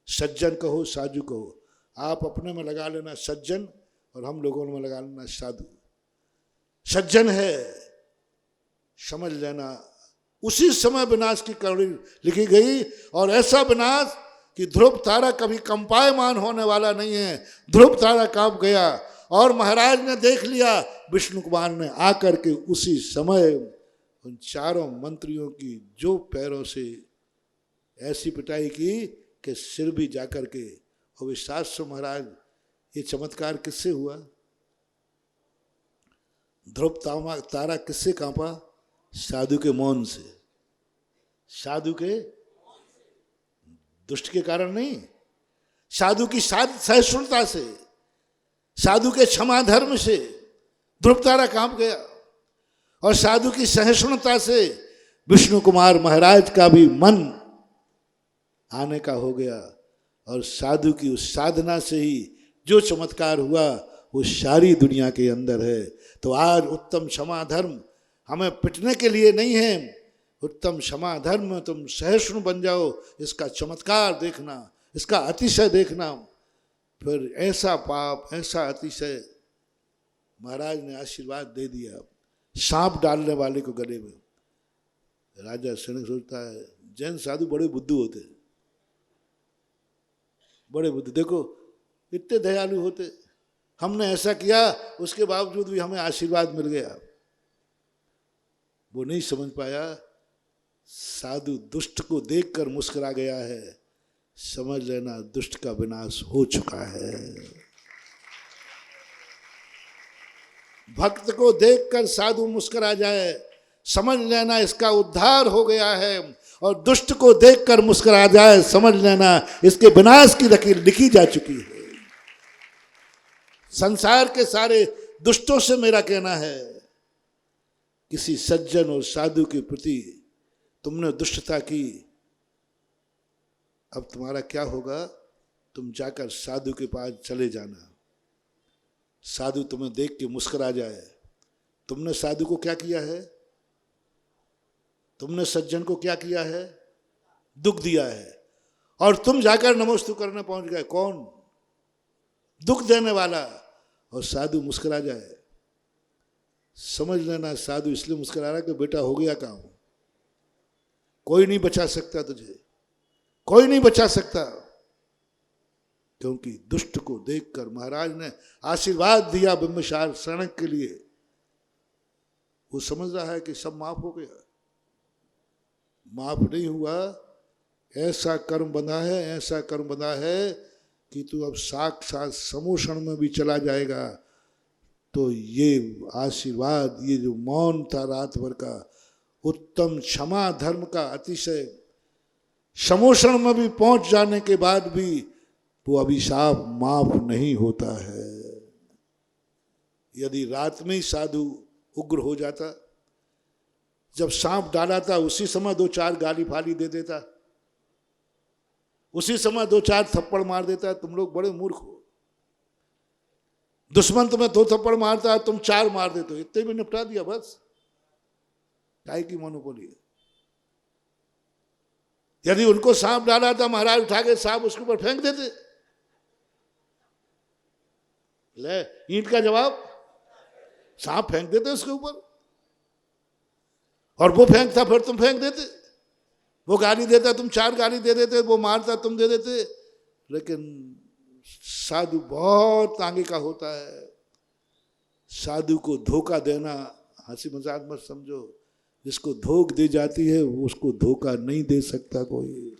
सज्जन कहो साधु कहो, आप अपने में लगा लेना सज्जन और हम लोगों में लगा लेना साधु। सज्जन है समझ लेना, उसी समय विनाश की कड़ी लिखी गई, और ऐसा विनाश कि ध्रुव तारा कभी कंपायमान होने वाला नहीं है। ध्रुव तारा कांप गया और महाराज ने देख लिया, विष्णु कुमार ने आकर के उसी समय उन चारों मंत्रियों की जो पैरों से ऐसी पिटाई की कि सिर भी जाकर के। और विश्वास महाराज, ये चमत्कार किससे हुआ? ध्रुव तारा किससे कांपा? साधु के मौन से, साधु के दुष्ट के कारण नहीं, साधु की सहिष्णुता से, साधु के क्षमा धर्म से ध्रुव तारा कांप गया। और साधु की सहिष्णुता से विष्णु कुमार महाराज का भी मन आने का हो गया। और साधु की उस साधना से ही जो चमत्कार हुआ वो सारी दुनिया के अंदर है। तो आज उत्तम क्षमा धर्म हमें पिटने के लिए नहीं है, उत्तम क्षमा धर्म तुम सहिष्णु बन जाओ, इसका चमत्कार देखना, इसका अतिशय देखना। फिर ऐसा पाप, ऐसा अतिशय महाराज ने आशीर्वाद दे दिया, सांप डालने वाले को गले में। राजा सनक सोचता है जैन साधु बड़े बुद्धू होते, बड़े बुद्धू, देखो इतने दयालु होते, हमने ऐसा किया उसके बावजूद भी हमें आशीर्वाद मिल गया। वो नहीं समझ पाया साधु दुष्ट को देखकर मुस्कुरा गया है, समझ लेना दुष्ट का विनाश हो चुका है। भक्त को देखकर साधु मुस्कुरा जाए, समझ लेना इसका उद्धार हो गया है। और दुष्ट को देखकर मुस्कुरा जाए, समझ लेना इसके विनाश की लकीर लिखी जा चुकी है। संसार के सारे दुष्टों से मेरा कहना है, किसी सज्जन और साधु के प्रति तुमने दुष्टता की, अब तुम्हारा क्या होगा? तुम जाकर साधु के पास चले जाना, साधु तुम्हें देख के मुस्कुरा जाए। तुमने साधु को क्या किया है? तुमने सज्जन को क्या किया है? दुख दिया है। और तुम जाकर नमोस्तु करने पहुंच गए। कौन? दुख देने वाला। और साधु मुस्कुरा जाए, समझ लेना साधु इसलिए मुस्कुरा रहा कि बेटा हो गया काम, कोई नहीं बचा सकता तुझे, कोई नहीं बचा सकता। क्योंकि दुष्ट को देखकर महाराज ने आशीर्वाद दिया बिंबिसार शरण के लिए। वो समझ रहा है कि सब माफ हो गया, माफ नहीं हुआ। ऐसा कर्म बंधा है, ऐसा कर्म बंधा है कि तू अब साक्षात समोषण में भी चला जाएगा। तो ये आशीर्वाद, ये जो मौन था रात भर का, उत्तम क्षमा धर्म का अतिशय, समोषण में भी पहुंच जाने के बाद भी वो अभिशाप माफ नहीं होता है। यदि रात में ही साधु उग्र हो जाता, जब सांप डाला था उसी समय 2-4 गाली फाली दे देता, उसी समय 2-4 थप्पड़ मार देता। तुम लोग बड़े मूर्ख हो। दुश्मन तुम्हें 2 थप्पड़ मारता है, तुम 4 मार देते हो, इतने में निपटा दिया बस। काय की मोनोपोली है। यदि उनको सांप डाला था, महाराज उठा के सांप उसके ऊपर फेंक देते। ले ईंट का जवाब, सांप फेंक देते उसके ऊपर, और वो फेंकता फिर तुम फेंक देते। वो गाली देता, तुम 4 गाली दे देते, वो मारता, तुम दे देते। लेकिन साधु बहुत आगे का होता है। साधु को धोखा देना, हंसी मजाक मत समझो, जिसको धोख दी जाती है उसको धोखा नहीं दे सकता कोई।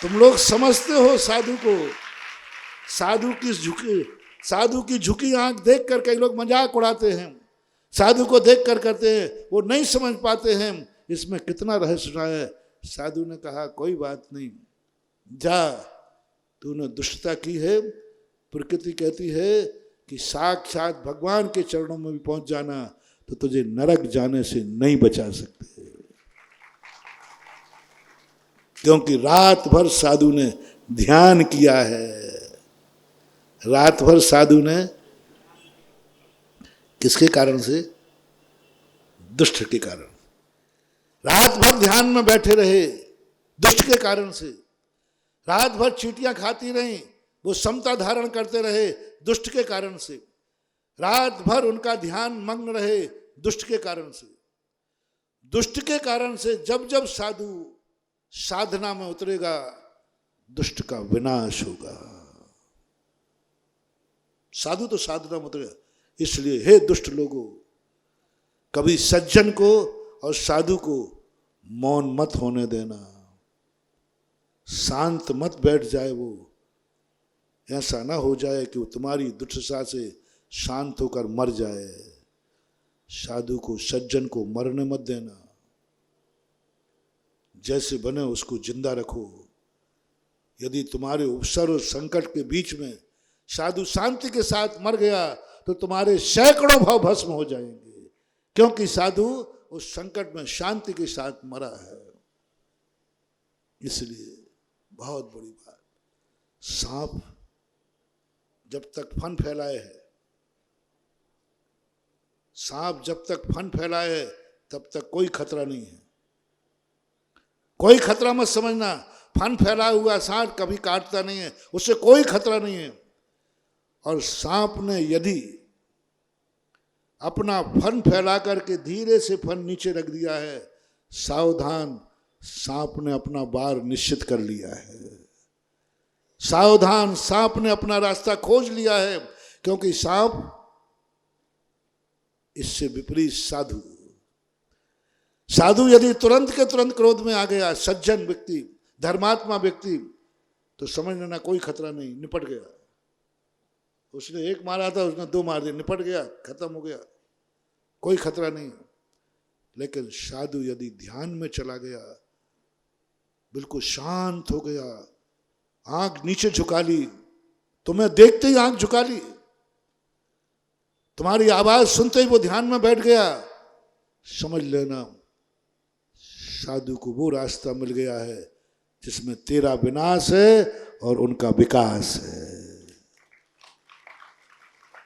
तुम लोग समझते हो साधु को, साधु की झुकी आंख देखकर कई लोग मजाक उड़ाते हैं, साधु को देखकर करते हैं, वो नहीं समझ पाते हैं इसमें कितना रहस्य है। साधु ने कहा कोई बात नहीं, जा, तूने दुष्टता की है, प्रकृति कहती है कि साक्षात भगवान के चरणों में भी पहुंच जाना, तो तुझे नरक जाने से नहीं बचा सकते। क्योंकि रात भर साधु ने ध्यान किया है, रात भर साधु ने, किसके कारण से? दुष्ट के कारण। रात भर ध्यान में बैठे रहे दुष्ट के कारण से, रात भर चींटियां खाती रहीं, वो समता धारण करते रहे दुष्ट के कारण से, रात भर उनका ध्यान मग्न रहे दुष्ट के कारण से। दुष्ट के कारण से जब जब साधु साधना में उतरेगा, दुष्ट का विनाश होगा। साधु तो साधना में उतरेगा। इसलिए हे दुष्ट लोगों, कभी सज्जन को और साधु को मौन मत होने देना, शांत मत बैठ जाए वो। ऐसा ना हो जाए कि वो तुम्हारी दुष्टता से शांत होकर मर जाए। साधु को, सज्जन को मरने मत देना, जैसे बने उसको जिंदा रखो। यदि तुम्हारे उपसर और संकट के बीच में साधु शांति के साथ मर गया तो तुम्हारे सैकड़ों भाव भस्म हो जाएंगे, क्योंकि साधु उस संकट में शांति के साथ मरा है। इसलिए बहुत बड़ी बात, सांप जब तक फन फैलाए है, सांप जब तक फन फैलाए है तब तक कोई खतरा नहीं है। कोई खतरा मत समझना, फन फैला हुआ सांप कभी काटता नहीं है, उससे कोई खतरा नहीं है। और सांप ने यदि अपना फन फैला करके धीरे से फन नीचे रख दिया है, सावधान, सांप ने अपना बार निश्चित कर लिया है। सावधान, सांप ने अपना रास्ता खोज लिया है, क्योंकि सांप, इससे विपरीत साधु, साधु यदि तुरंत के तुरंत क्रोध में आ गया, सज्जन व्यक्ति, धर्मात्मा व्यक्ति, तो समझ लेना कोई खतरा नहीं, निपट गया। उसने 1 मारा था, उसने 2 मार दिया, निपट गया, खत्म हो गया, कोई खतरा नहीं। लेकिन साधु यदि ध्यान में चला गया, बिल्कुल शांत हो गया, आंख नीचे झुका ली, तुम्हें देखते ही आंख झुका ली, तुम्हारी आवाज सुनते ही वो ध्यान में बैठ गया, समझ लेना साधु को वो रास्ता मिल गया है जिसमें तेरा विनाश है और उनका विकास है।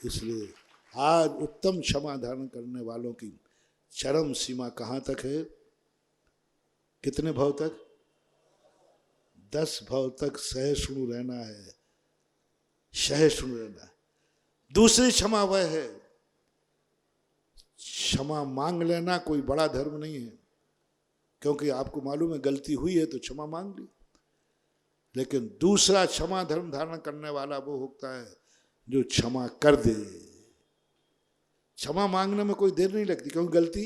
इसलिए आज उत्तम क्षमा धारण करने वालों की चरम सीमा कहाँ तक है? कितने भाव तक? 10 भाव तक सहिष्णु रहना है, सहिष्णु रहना है। दूसरी क्षमा वह है, क्षमा मांग लेना कोई बड़ा धर्म नहीं है, क्योंकि आपको मालूम है गलती हुई है तो क्षमा मांग ली। लेकिन दूसरा क्षमा धर्म धारण करने वाला वो होता है जो क्षमा कर दे। क्षमा मांगने में कोई देर नहीं लगती, क्योंकि गलती,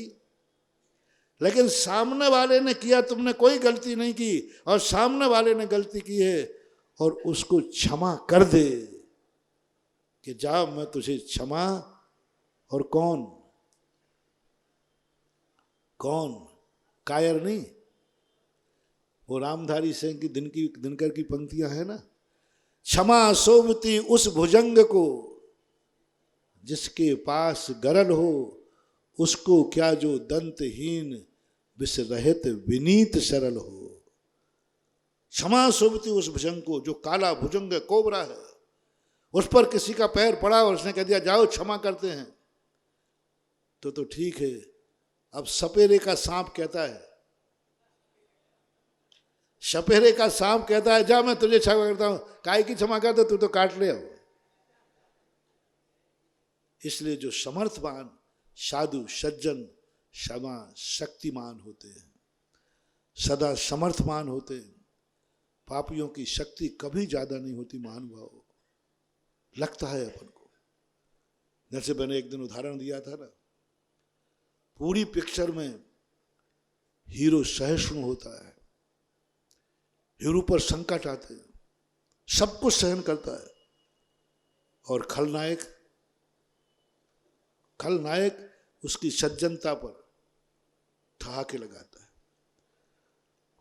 लेकिन सामने वाले ने किया, तुमने कोई गलती नहीं की, और सामने वाले ने गलती की है और उसको क्षमा कर दे कि जा मैं तुझे क्षमा, और कौन कौन कायर नहीं। वो रामधारी सिंह की दिनकर की पंक्तियां है ना, क्षमा सोवती उस भुजंग को जिसके पास गरल हो, उसको क्या जो दंतहीन विष रहित विनीत सरल हो। क्षमा शोभती उस भुजंग को जो काला भुजंग कोबरा है। उस पर किसी का पैर पड़ा और उसने कह दिया जाओ क्षमा करते हैं तो ठीक है। अब सपेरे का सांप कहता है, सपेरे का सांप कहता है जा मैं तुझे क्षमा करता हूं, काय की क्षमा करता, तू तो काट ले। अब इसलिए जो समर्थवान साधु सज्जन क्षमा शक्तिमान होते हैं, सदा समर्थमान होते हैं। पापियों की शक्ति कभी ज्यादा नहीं होती महानुभाव, लगता है अपन को। जैसे मैंने एक दिन उदाहरण दिया था ना, पूरी पिक्चर में हीरो सहिष्णु होता है, हीरो पर संकट आते हैं, सब कुछ सहन करता है, और खलनायक उसकी सज्जनता पर ठहाके लगाता है,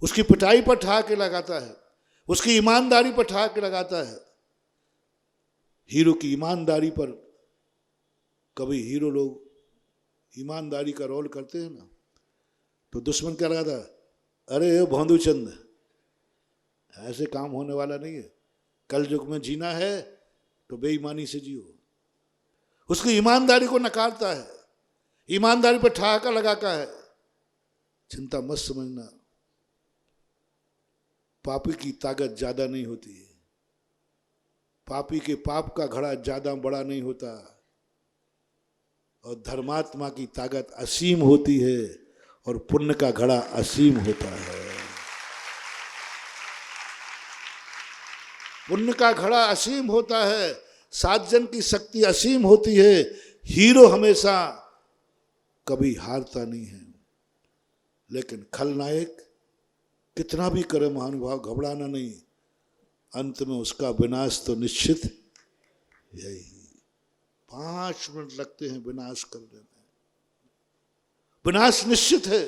उसकी पिटाई पर ठहाके लगाता है, उसकी ईमानदारी पर ठहाके लगाता है। हीरो की ईमानदारी पर कभी हीरो लोग ईमानदारी का रोल करते हैं ना, तो दुश्मन क्या लगा था, अरे भोंदू चंद ऐसे काम होने वाला नहीं है, कल युग में जीना है तो बेईमानी से जियो। उसकी ईमानदारी को नकारता है, ईमानदारी पर ठहाका लगाता है। चिंता मत समझना, पापी की ताकत ज्यादा नहीं होती है, पापी के पाप का घड़ा ज्यादा बड़ा नहीं होता, और धर्मात्मा की ताकत असीम होती है और पुण्य का घड़ा असीम होता है। पुण्य का घड़ा असीम होता है, साधजन की शक्ति असीम होती है। हीरो हमेशा कभी हारता नहीं है, लेकिन खलनायक कितना भी करे महानुभाव घबराना नहीं, अंत में उसका विनाश तो निश्चित यही। 5 मिनट लगते हैं विनाश करने में, विनाश निश्चित है।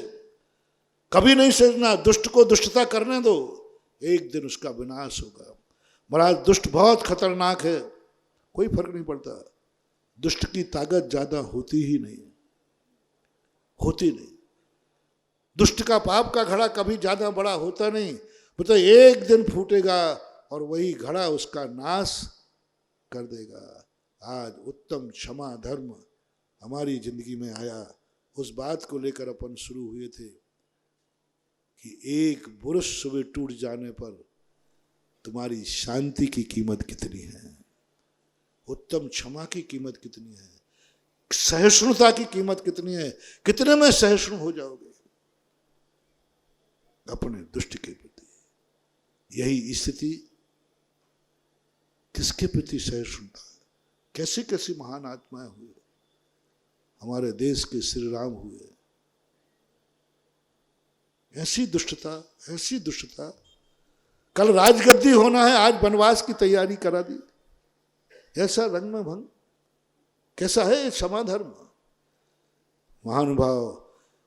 कभी नहीं सोचना दुष्ट को दुष्टता करने दो, एक दिन उसका विनाश होगा। महाराज दुष्ट बहुत खतरनाक है, कोई फर्क नहीं पड़ता, दुष्ट की ताकत ज्यादा होती ही नहीं, होती नहीं। दुष्ट का पाप का घड़ा कभी ज्यादा बड़ा होता नहीं, मतलब एक दिन फूटेगा और वही घड़ा उसका नाश कर देगा। आज उत्तम क्षमा धर्म हमारी जिंदगी में आया, उस बात को लेकर अपन शुरू हुए थे कि एक बुरुश सुबह टूट जाने पर तुम्हारी शांति की कीमत कितनी है, उत्तम क्षमा की कीमत कितनी है, सहिष्णुता की कीमत कितनी है, कितने में सहिष्णु हो जाओगे अपने दुष्ट के प्रति। यही स्थिति किसके प्रति सहिष्णुता, कैसी कैसी महान आत्माएं हुए, हमारे देश के श्री राम हुए। ऐसी दुष्टता, ऐसी दुष्टता, कल राजगद्दी होना है, आज वनवास की तैयारी करा दी। ऐसा रंग में भंग, कैसा है ये क्षमा धर्म महानुभाव।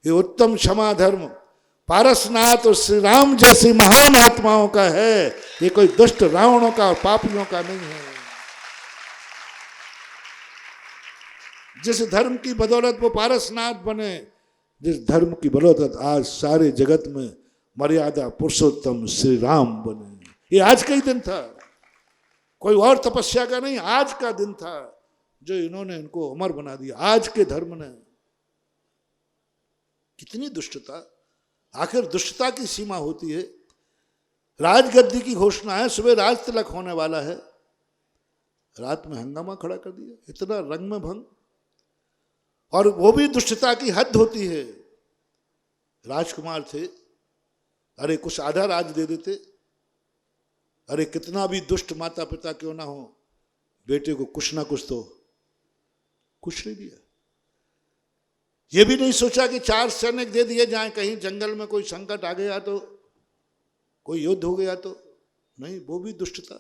ये उत्तम क्षमा धर्म पारसनाथ और श्री राम जैसे महान आत्माओं का है, ये कोई दुष्ट रावणों का और पापियों का नहीं है। जिस धर्म की बदौलत वो पारसनाथ बने, जिस धर्म की बदौलत आज सारे जगत में मर्यादा पुरुषोत्तम श्री राम बने, ये आज का ही दिन था, कोई और तपस्या का नहीं, आज का दिन था जो इन्होंने इनको अमर बना दिया। आज के धर्म ने कितनी दुष्टता, आखिर दुष्टता की सीमा होती है। राजगद्दी की घोषणा है, सुबह राज तिलक होने वाला है, रात में हंगामा खड़ा कर दिया, इतना रंग में भंग। और वो भी दुष्टता की हद होती है। राजकुमार थे, अरे कुछ आधा राज दे देते, अरे कितना भी दुष्ट माता पिता क्यों ना हो, बेटे को कुछ ना कुछ तो, कुछ नहीं दिया। ये भी नहीं सोचा कि 4 सैनिक दे दिए जाएं, कहीं जंगल में कोई संकट आ गया तो, कोई युद्ध हो गया तो, नहीं, वो भी दुष्टता।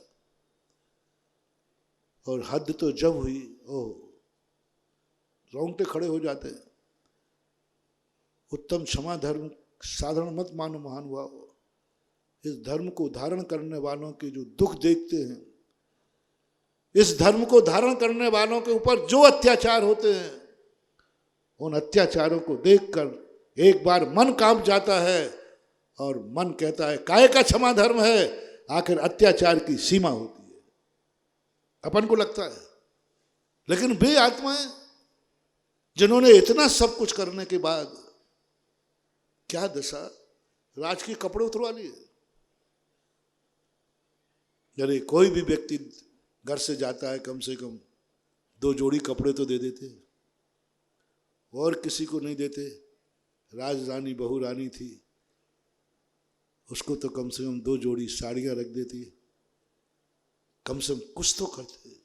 और हद तो जब हुई, ओह रोंगटे खड़े हो जाते हैं। उत्तम क्षमा धर्म साधारण मत मानो महानुभाव। इस धर्म को धारण करने वालों के जो दुख देखते हैं, इस धर्म को धारण करने वालों के ऊपर जो अत्याचार होते हैं, उन अत्याचारों को देखकर एक बार मन कांप जाता है और मन कहता है काय का क्षमा धर्म है। आखिर अत्याचार की सीमा होती है, अपन को लगता है। लेकिन वे आत्माएं जिन्होंने इतना सब कुछ करने के बाद क्या दशा, राज के कपड़े उतरवा लिए। अरे कोई भी व्यक्ति घर से जाता है कम से कम 2 जोड़ी कपड़े तो दे देते, और किसी को नहीं देते। राज रानी बहू रानी थी, उसको तो कम से कम 2 जोड़ी साड़ियां रख देती, कम से कम कुछ तो करते।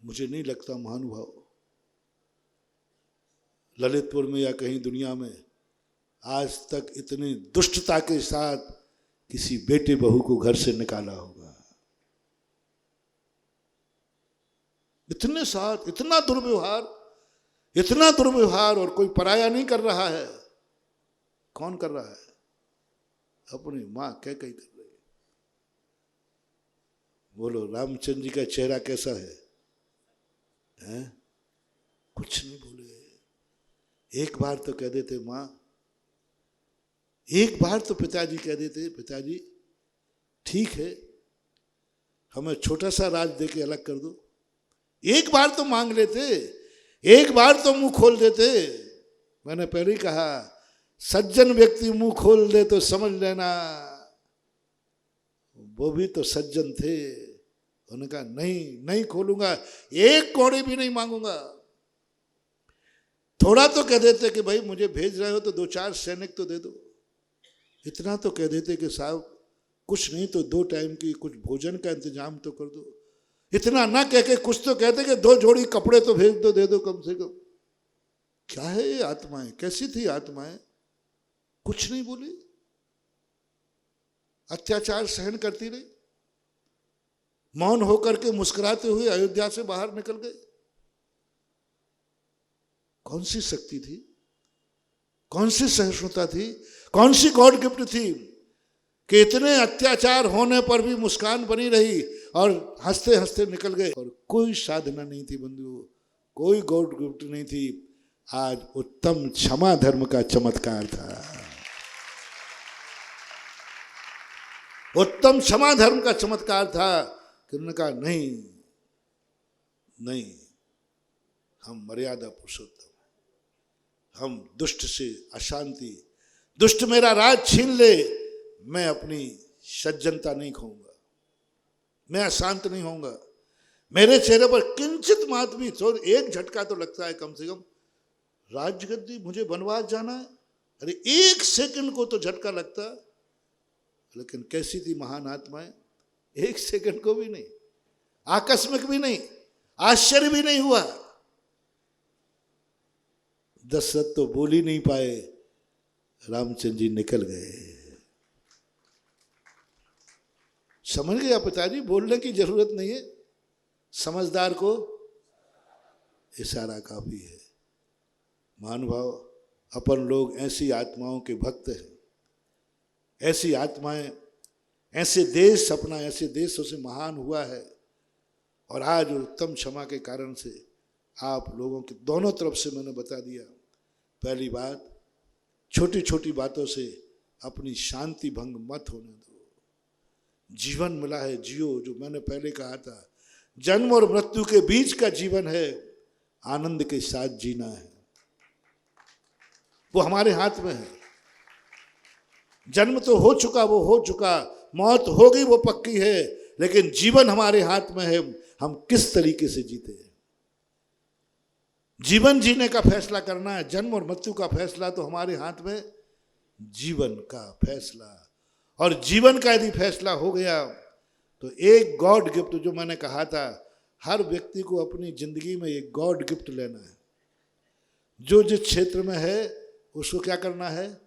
मुझे नहीं लगता महानुभाव ललितपुर में या कहीं दुनिया में आज तक इतनी दुष्टता के साथ किसी बेटे बहू को घर से निकाला होगा। इतने साथ इतना दुर्व्यवहार, और कोई पराया नहीं कर रहा है। कौन कर रहा है? अपनी मां कह कर रही है। बोलो रामचंद्र जी का चेहरा कैसा है? हैं? कुछ नहीं बोले। एक बार तो कह देते मां, एक बार तो पिताजी कह देते पिताजी ठीक है हमें छोटा सा राज दे के अलग कर दो। एक बार तो मांग लेते, एक बार तो मुंह खोल देते। मैंने पहले ही कहा सज्जन व्यक्ति मुंह खोल दे तो समझ लेना वो भी तो सज्जन थे। उन्होंने कहा नहीं खोलूंगा, एक कौड़ी भी नहीं मांगूंगा। थोड़ा तो कह देते कि भाई मुझे भेज रहे हो तो 2-4 सैनिक तो दे दो। इतना तो कह देते कि साहब कुछ नहीं तो 2 टाइम की कुछ भोजन का इंतजाम तो कर दो। इतना ना कह के कुछ तो कहते कि 2 जोड़ी कपड़े तो भेज दो, दे दो कम से कम। क्या है ये आत्माएं? कैसी थी आत्माएं? कुछ नहीं बोली, अत्याचार सहन करती रही, मौन होकर के मुस्कुराते हुए अयोध्या से बाहर निकल गए। कौन सी शक्ति थी, कौन सी सहिष्णुता थी, कौन सी गॉड गिफ्ट थी कि इतने अत्याचार होने पर भी मुस्कान बनी रही और हंसते हंसते निकल गए। और कोई साधना नहीं थी बंधु, कोई गॉड गिफ्ट नहीं थी। आज उत्तम क्षमा धर्म का चमत्कार था। उत्तम क्षमा धर्म का चमत्कार था कि उन्होंने कहा नहीं, हम मर्यादा पुरुषोत्तम, हम दुष्ट से अशांति, दुष्ट मेरा राज छीन ले, मैं अपनी सज्जनता नहीं खोऊंगा, मैं अशांत नहीं होऊंगा। मेरे चेहरे पर किंचित मात्र भी तो एक झटका तो लगता है कम से कम, राजगद्दी मुझे वनवास जाना है, अरे 1 सेकंड को तो झटका लगता। लेकिन कैसी थी महान आत्माएं? 1 सेकंड को भी नहीं, आकस्मिक भी नहीं, आश्चर्य भी नहीं हुआ। दशरथ तो बोल ही नहीं पाए, रामचंद्र जी निकल गए। समझ गया पिताजी, बोलने की जरूरत नहीं है, समझदार को इशारा काफी है। महानुभाव, अपन लोग ऐसी आत्माओं के भक्त हैं, ऐसी आत्माएं, ऐसे देश अपना ऐसे देशों से महान हुआ है। और आज उत्तम क्षमा के कारण से आप लोगों की दोनों तरफ से मैंने बता दिया। पहली बात, छोटी छोटी बातों से अपनी शांति भंग मत होने दो। जीवन मिला है, जियो। जो मैंने पहले कहा था, जन्म और मृत्यु के बीच का जीवन है, आनंद के साथ जीना है, वो हमारे हाथ में है। जन्म तो हो चुका, वो हो चुका, मौत होगी वो पक्की है, लेकिन जीवन हमारे हाथ में है, हम किस तरीके से जीते हैं। जीवन जीने का फैसला करना है, जन्म और मृत्यु का फैसला तो हमारे हाथ में, जीवन का फैसला। और जीवन का यदि फैसला हो गया तो एक गॉड गिफ्ट, जो मैंने कहा था, हर व्यक्ति को अपनी जिंदगी में एक गॉड गिफ्ट लेना है। जो जिस क्षेत्र में है उसको क्या करना है,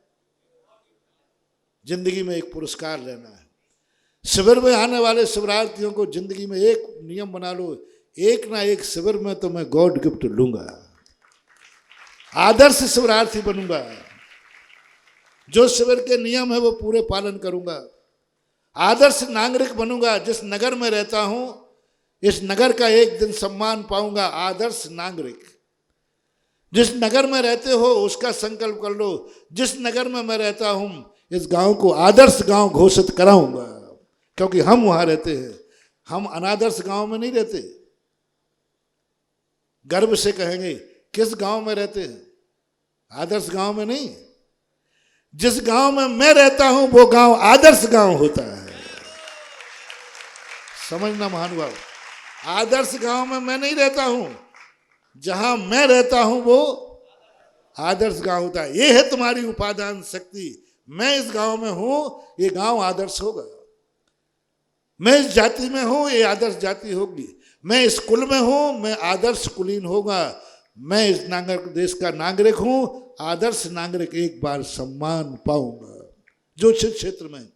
जिंदगी में एक पुरस्कार लेना है। शिविर में आने वाले शिविरार्थियों को जिंदगी में एक नियम बना लो, एक ना एक शिविर में तो मैं गॉड गिफ्ट लूंगा, आदर्श शिविरार्थी बनूंगा, जो शिविर के नियम है वो पूरे पालन करूंगा, आदर्श नागरिक बनूंगा। जिस नगर में रहता हूं इस नगर का एक दिन सम्मान पाऊंगा, आदर्श नागरिक। जिस नगर में रहते हो उसका संकल्प कर लो, जिस नगर में मैं रहता हूं इस गांव को आदर्श गांव घोषित कराऊंगा, क्योंकि हम वहां रहते हैं। हम अनादर्श गांव में नहीं रहते। गर्व से कहेंगे किस गांव में रहते हैं, आदर्श गांव में नहीं। जिस गांव में मैं रहता हूं वो गांव आदर्श गांव होता है। समझना महानुभाव, आदर्श गांव में मैं नहीं रहता हूं, जहां मैं रहता हूं वो आदर्श गांव होता है। ये है तुम्हारी उपादान शक्ति। मैं इस गांव में हूं, ये गांव आदर्श होगा। मैं इस जाति में हूं, ये आदर्श जाति होगी। मैं इस कुल में हूं, मैं आदर्श कुलीन होगा। मैं इस नागरिक देश का नागरिक हूं, आदर्श नागरिक एक बार सम्मान पाऊंगा जो क्षेत्र में।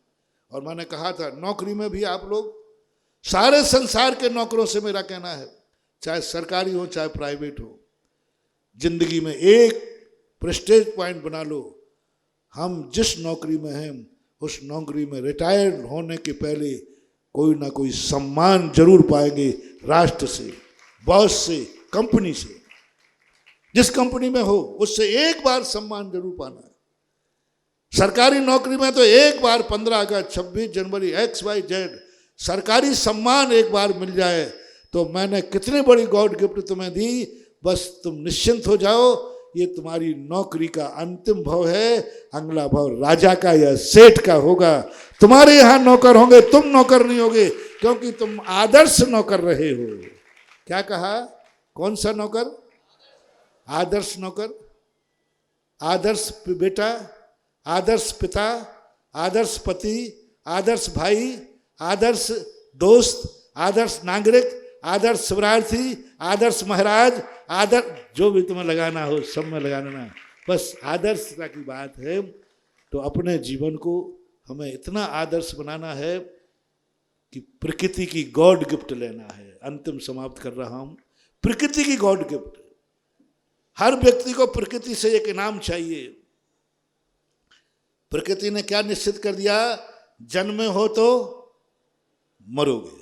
और मैंने कहा था नौकरी में भी आप लोग, सारे संसार के नौकरों से मेरा कहना है, चाहे सरकारी हो चाहे प्राइवेट हो, जिंदगी में एक प्रेस्टेज पॉइंट बना लो। हम जिस नौकरी में हैं उस नौकरी में रिटायर्ड होने के पहले कोई ना कोई सम्मान जरूर पाएंगे, राष्ट्र से, बॉस से, कंपनी से। जिस कंपनी में हो उससे एक बार सम्मान जरूर पाना है। सरकारी नौकरी में तो एक बार 15 अगस्त, 26 जनवरी, XYZ सरकारी सम्मान एक बार मिल जाए तो मैंने कितनी बड़ी गॉड गिफ्ट तुम्हें दी। बस तुम निश्चिंत हो जाओ, ये तुम्हारी नौकरी का अंतिम भाव है। अगला भाव राजा का या सेठ का होगा। तुम्हारे यहां नौकर होंगे, तुम नौकर नहीं होगे, क्योंकि तुम आदर्श नौकर रहे हो। क्या कहा? कौन सा नौकर? आदर्श नौकर, आदर्श बेटा, आदर्श पिता, आदर्श पति, आदर्श भाई, आदर्श दोस्त, आदर्श नागरिक, आदर्श शिवरार्थी, आदर्श महाराज, आदर्श जो भी तुम्हें लगाना हो सब में लगा लेना। बस आदर्शता की बात है। तो अपने जीवन को हमें इतना आदर्श बनाना है कि प्रकृति की गॉड गिफ्ट लेना है। अंतिम समाप्त कर रहा हूं। प्रकृति की गॉड गिफ्ट, हर व्यक्ति को प्रकृति से एक इनाम चाहिए। प्रकृति ने क्या निश्चित कर दिया? जन्मे हो तो मरोगे,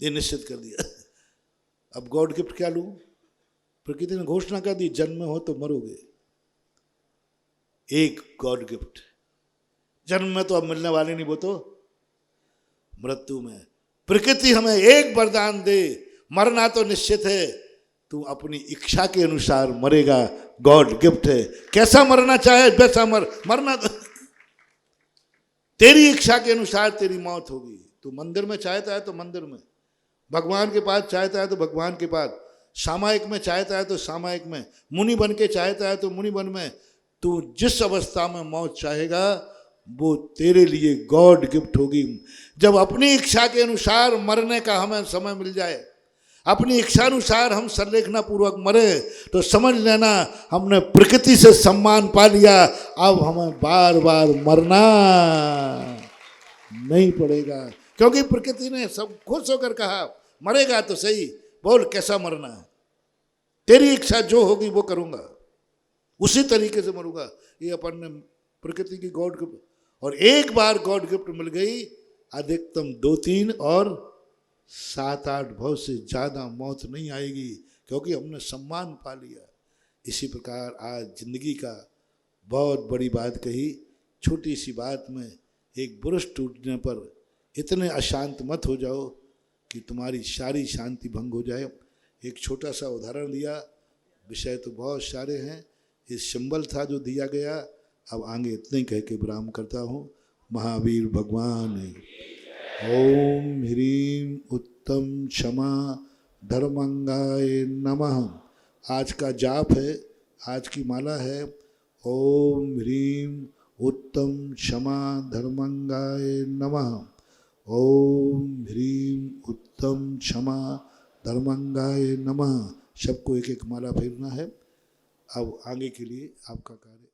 ये निश्चित कर दिया। अब गॉड गिफ्ट क्या लूं? प्रकृति ने घोषणा कर दी जन्मे हो तो मरोगे। एक गॉड गिफ्ट, जन्म में तो अब मिलने वाले नहीं, वो तो मृत्यु में। प्रकृति हमें एक वरदान दे, मरना तो निश्चित है, तू अपनी इच्छा के अनुसार मरेगा, गॉड गिफ्ट है। कैसा मरना चाहे वैसा मरना तो तेरी इच्छा के अनुसार तेरी मौत होगी। तू मंदिर में चाहता है तो मंदिर में, भगवान के पास चाहता है तो भगवान के पास, सामायिक में चाहता है तो सामायिक में, मुनि बन के चाहता है तो मुनि बन में। तू जिस अवस्था में मौत चाहेगा वो तेरे लिए गॉड गिफ्ट होगी। जब अपनी इच्छा के अनुसार मरने का हमें समय मिल जाए, अपनी इच्छानुसार हम संलेखना पूर्वक मरे, तो समझ लेना हमने प्रकृति से सम्मान पा लिया। अब हमें बार बार मरना नहीं पड़ेगा, क्योंकि प्रकृति ने सब खुश होकर कहा मरेगा तो सही, बोल कैसा मरना है, तेरी इच्छा जो होगी वो करूंगा, उसी तरीके से मरूंगा। ये अपन ने प्रकृति की गॉड गिफ्ट, और एक बार गॉड गिफ्ट मिल गई, अधिकतम 2-3 और 7-8 भाव से ज़्यादा मौत नहीं आएगी, क्योंकि हमने सम्मान पा लिया। इसी प्रकार आज जिंदगी का बहुत बड़ी बात कही, छोटी सी बात में एक बुरुश टूटने पर इतने अशांत मत हो जाओ कि तुम्हारी सारी शांति भंग हो जाए। एक छोटा सा उदाहरण दिया, विषय तो बहुत सारे हैं, ये सिंबल था जो दिया गया। अब आगे इतने ही कह के विराम करता हूँ। महावीर भगवान ओम ह्रीम उत्तम क्षमा धर्मंगाय नमः। आज का जाप है, आज की माला है ओम ह्रीम उत्तम क्षमा धर्मंगाय नमः। ओम ह्रीम उत्तम क्षमा धर्मंगाय नमः। सबको एक एक माला फेरना है। अब आगे के लिए आपका कार्य।